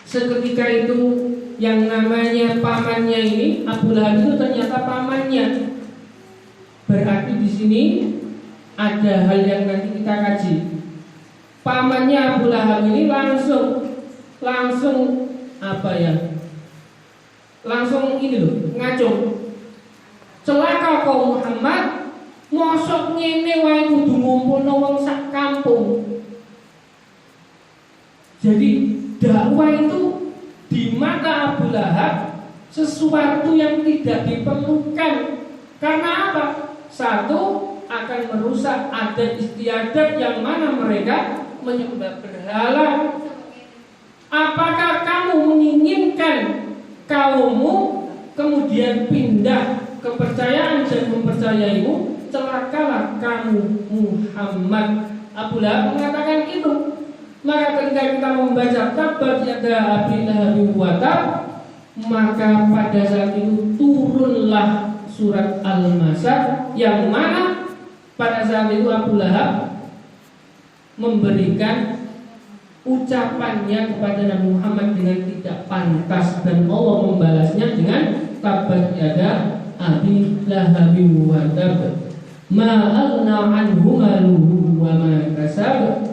Seketika itu yang namanya pamannya ini, Abu Lahab itu ternyata pamannya. Berarti di sini ada hal yang nanti kita kaji. Pamannya Abu Lahab ini langsung apa ya? Langsung ini loh, ngacung. Celaka kau Muhammad, mosok ngene wae kudu ngumpulno wong sak kampung. Jadi dakwah itu di mata Abu Lahab sesuatu yang tidak diperlukan. Karena apa? Satu, akan merusak adat istiadat yang mana mereka menyembah berhala. Apakah kamu menginginkan kaummu kemudian pindah kepercayaan dan mempercayaimu? Celakalah kamu Muhammad. Abu Lahab mengatakan itu. Maka ketika kita membaca tabbat yada abi lahabin wa tab, maka pada saat itu turunlah surat Al-Masad, yang mana pada saat itu Abu Lahab memberikan ucapannya kepada Nabi Muhammad dengan tidak pantas, dan Allah membalasnya dengan tabbat yada abi lahabin wa tab ma aghna anhu maluhu wa ma kasab.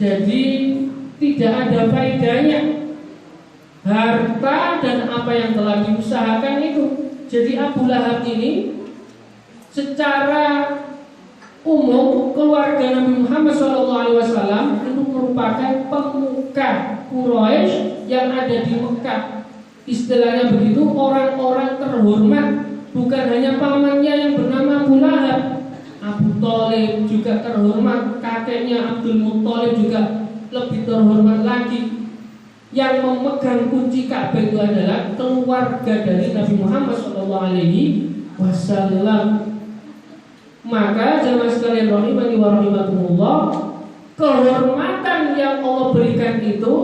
Jadi tidak ada faedahnya harta dan apa yang telah diusahakan itu. Jadi Abu Lahab ini secara umum keluarga Nabi Muhammad SAW itu merupakan pemuka Quraisy yang ada di Mekah. Istilahnya begitu, orang-orang terhormat. Bukan hanya pamannya yang bernama Abu Lahab, Abu Thalib juga terhormat, kakeknya Abdul Muthalib juga lebih terhormat lagi. Yang memegang kunci Ka'bah itu adalah keluarga dari Nabi Muhammad SAW. Maka jamaah sekalian rahimani wa rahimakumullah, kehormatan yang Allah berikan itu,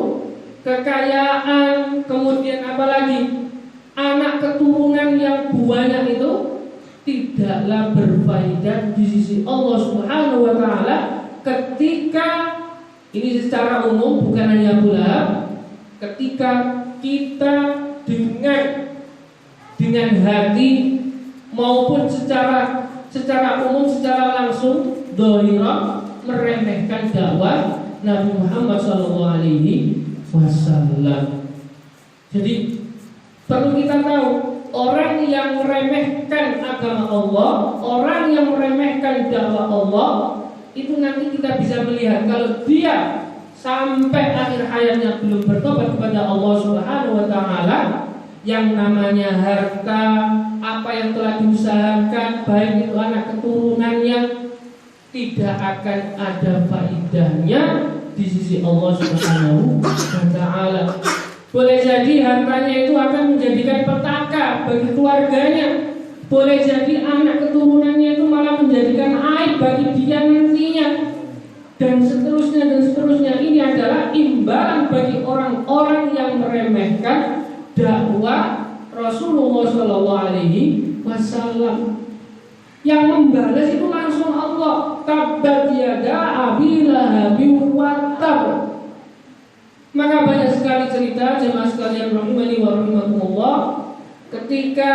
kekayaan, kemudian apalagi anak keturunan yang banyak itu tidaklah berfaedah di sisi Allah Subhanahu wa taala ketika ini secara umum, bukan hanya Abu Lahab, ketika kita dengan hati maupun secara umum, secara langsung dhahirah meremehkan dakwah Nabi Muhammad SAW. Jadi perlu kita tahu, orang yang meremehkan agama Allah, orang yang meremehkan dakwah Allah, itu nanti kita bisa melihat kalau dia sampai akhir hayatnya belum bertobat kepada Allah Subhanahu wa taala, yang namanya harta, apa yang telah diusahakan, baik itu anak keturunannya, tidak akan ada faedahnya di sisi Allah Subhanahu wa taala. Boleh jadi hartanya itu akan menjadikan petaka bagi keluarganya. Boleh jadi anak keturunannya itu malah menjadikan aib bagi dia nantinya. Dan seterusnya dan seterusnya. Ini adalah imbalan bagi orang-orang yang meremehkan dakwah Rasulullah SAW. Yang membalas itu langsung Allah. Tabbat yada abi lahabin wa tab. Maka banyak sekali cerita jemaah sekalian rahimani wa rahimakumullah, ketika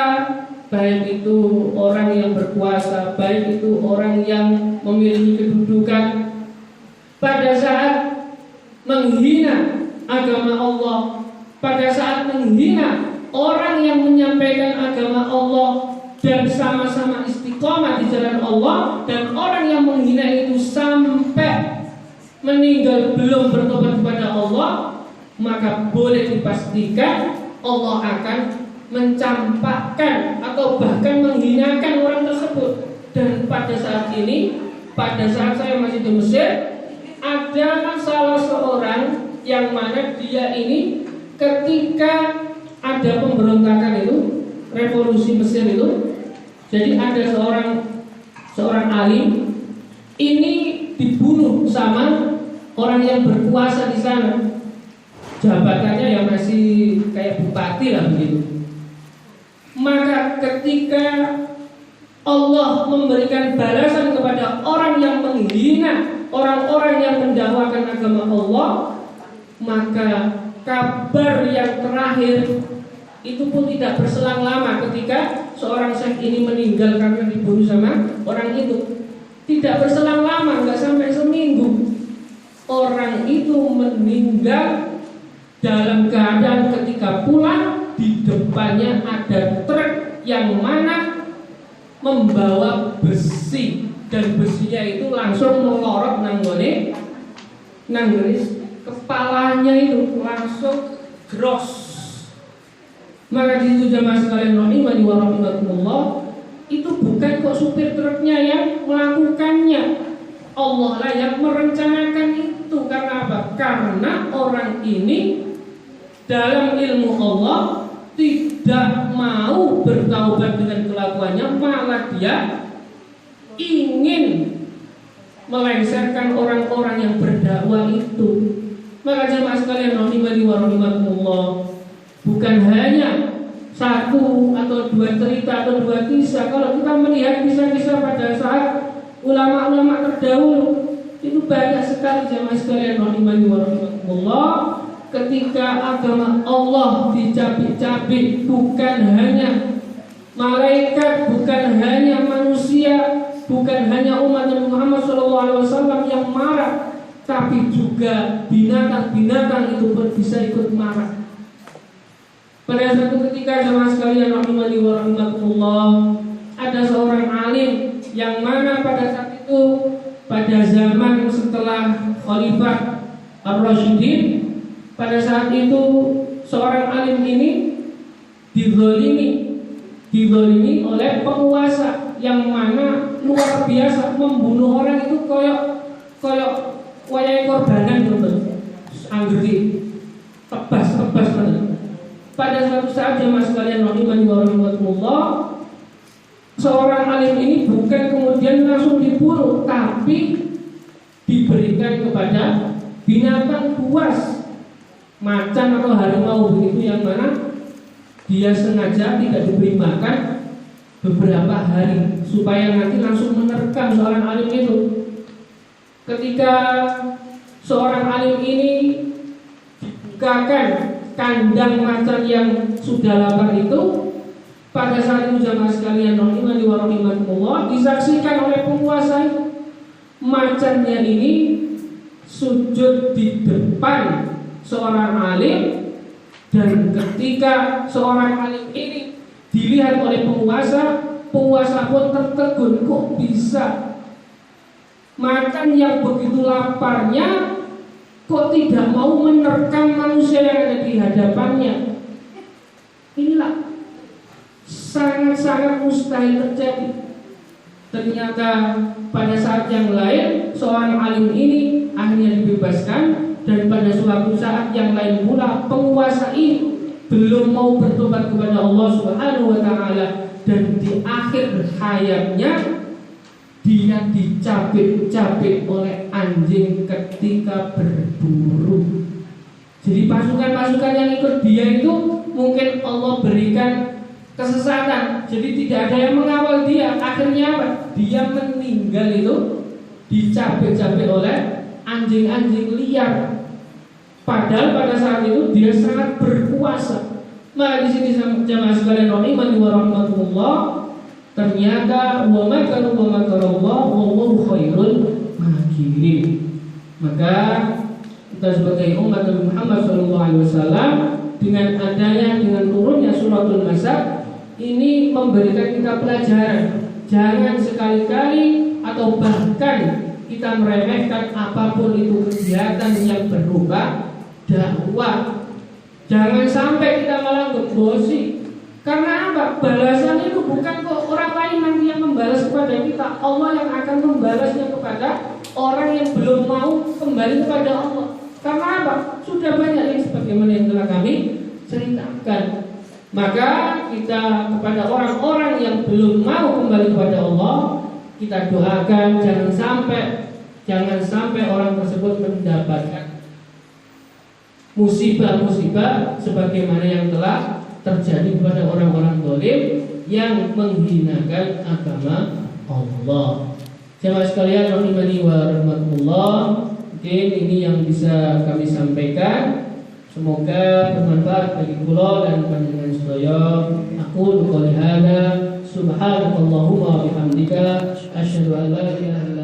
baik itu orang yang berkuasa, baik itu orang yang memiliki kedudukan, pada saat menghina agama Allah, pada saat menghina orang yang menyampaikan agama Allah dan sama-sama istiqomah di jalan Allah, dan orang yang menghina itu sampai meninggal belum bertobat kepada Allah, maka boleh dipastikan Allah akan mencampakkan atau bahkan menghinakan orang tersebut. Dan pada saat ini, pada saat saya masih di Mesir, ada salah seorang yang mana dia ini ketika ada pemberontakan itu, revolusi Mesir itu, jadi ada seorang alim ini dibunuh sama orang yang berkuasa di sana. Jabatannya yang masih kayak bupati lah begitu. Maka ketika Allah memberikan balasan kepada orang yang menghina orang-orang yang mendakwakan agama Allah, maka kabar yang terakhir itu pun tidak berselang lama ketika seorang syekh ini meninggal karena dibunuh sama orang itu. Tidak berselang lama, nggak sampai seminggu, orang itu meninggal dalam keadaan ketika pulang di depannya ada truk yang mana membawa besi, dan besinya itu langsung melorot nanggone kepalanya itu langsung gros. Maka di situ jamaah sekalian rahimani wa rahimakumullah, itu bukan kok supir truknya yang melakukannya, Allah lah yang merencanakan itu. Karena apa? Karena orang ini dalam ilmu Allah tidak mau bertaubat dengan kelakuannya, malah dia ingin melengsarkan orang-orang yang berdakwah itu. Maka jemaah sekalian rahimani wa rahimakumullah, bukan hanya satu atau dua cerita atau dua kisah. Kalau kita melihat kisah-kisah pada saat ulama-ulama terdahulu, itu banyak sekali jemaah sekalian rahimani wa rahimakumullah. Ketika agama Allah dicabik-cabik, bukan hanya malaikat, bukan hanya manusia, bukan hanya umat Nabi Muhammad SAW yang marah, tapi juga binatang-binatang itu pun bisa ikut marah. Pada suatu ketika jemaah sekalian rahimani wa rahimakumullah, ada seorang alim yang mana pada saat itu, pada zaman setelah Khalifah Ar-Rasyidin, pada saat itu seorang alim ini dizalimi oleh penguasa yang mana luar biasa, membunuh orang itu koyok wayahe korbanan gitu, anggere tebas banget. Pada suatu saat jemaah sekalian rahimani wa rahimakumullah, seorang alim ini bukan kemudian langsung dibunuh, tapi diberikan kepada binatang buas, macan atau harimau begitu, yang mana dia sengaja tidak diberi makan beberapa hari supaya nanti langsung menerkam seorang alim itu. Ketika seorang alim ini dibukakan kandang macan yang sudah lapar itu, pada saat itu jamaah sekalian rahimani wa rahimakumullah, disaksikan oleh penguasa itu, macannya ini sujud di depan seorang alim. Dan ketika seorang alim ini dilihat oleh penguasa pun tertegun, kok bisa makan yang begitu laparnya, kok tidak mau menerkam manusia yang ada di hadapannya. Inilah sangat-sangat mustahil terjadi. Ternyata pada saat yang lain seorang alim ini akhirnya dibebaskan, dan pada suatu saat yang lain pula penguasa ini belum mau bertobat kepada Allah Subhanahu wa taala, dan di akhir hayatnya dia dicapik-capik oleh anjing ketika berburu. Jadi pasukan-pasukan yang ikut dia itu mungkin Allah berikan kesesatan, jadi tidak ada yang mengawal dia. Akhirnya apa? Dia meninggal itu dicapik-capik oleh anjing-anjing liar. Padahal pada saat itu dia sangat berkuasa. Maka di sini jamaah sekalian rahimani wa rahmatullah, ternyata wa makaru wa makarallah wallahu khairul makirin. Maka kita sebagai umat Nabi Muhammad SAW, dengan turunnya suratul Masad ini memberikan kita pelajaran. Jangan sekali-kali atau bahkan kita meremehkan apapun itu kegiatan yang berupa dakwah. Jangan sampai kita malah genggosi. Karena apa? Balasan itu bukan kok orang lain nanti yang membalas kepada kita. Allah yang akan membalasnya kepada orang yang belum mau kembali kepada Allah. Karena apa? Sudah banyak yang sebagaimana yang telah kami ceritakan. Maka kita kepada orang-orang yang belum mau kembali kepada Allah, kita doakan jangan sampai orang tersebut mendapatkan musibah-musibah sebagaimana yang telah terjadi kepada orang-orang zalim yang menghinakan agama Allah. Jemaah sekalian rahimani wa rahmatullah, mungkin ini yang bisa kami sampaikan. Semoga bermanfaat bagi kula dan panjenengan sedaya. Aku qouli hada subhanakallahumma wa bihamdika asyhadu an la ilaha illa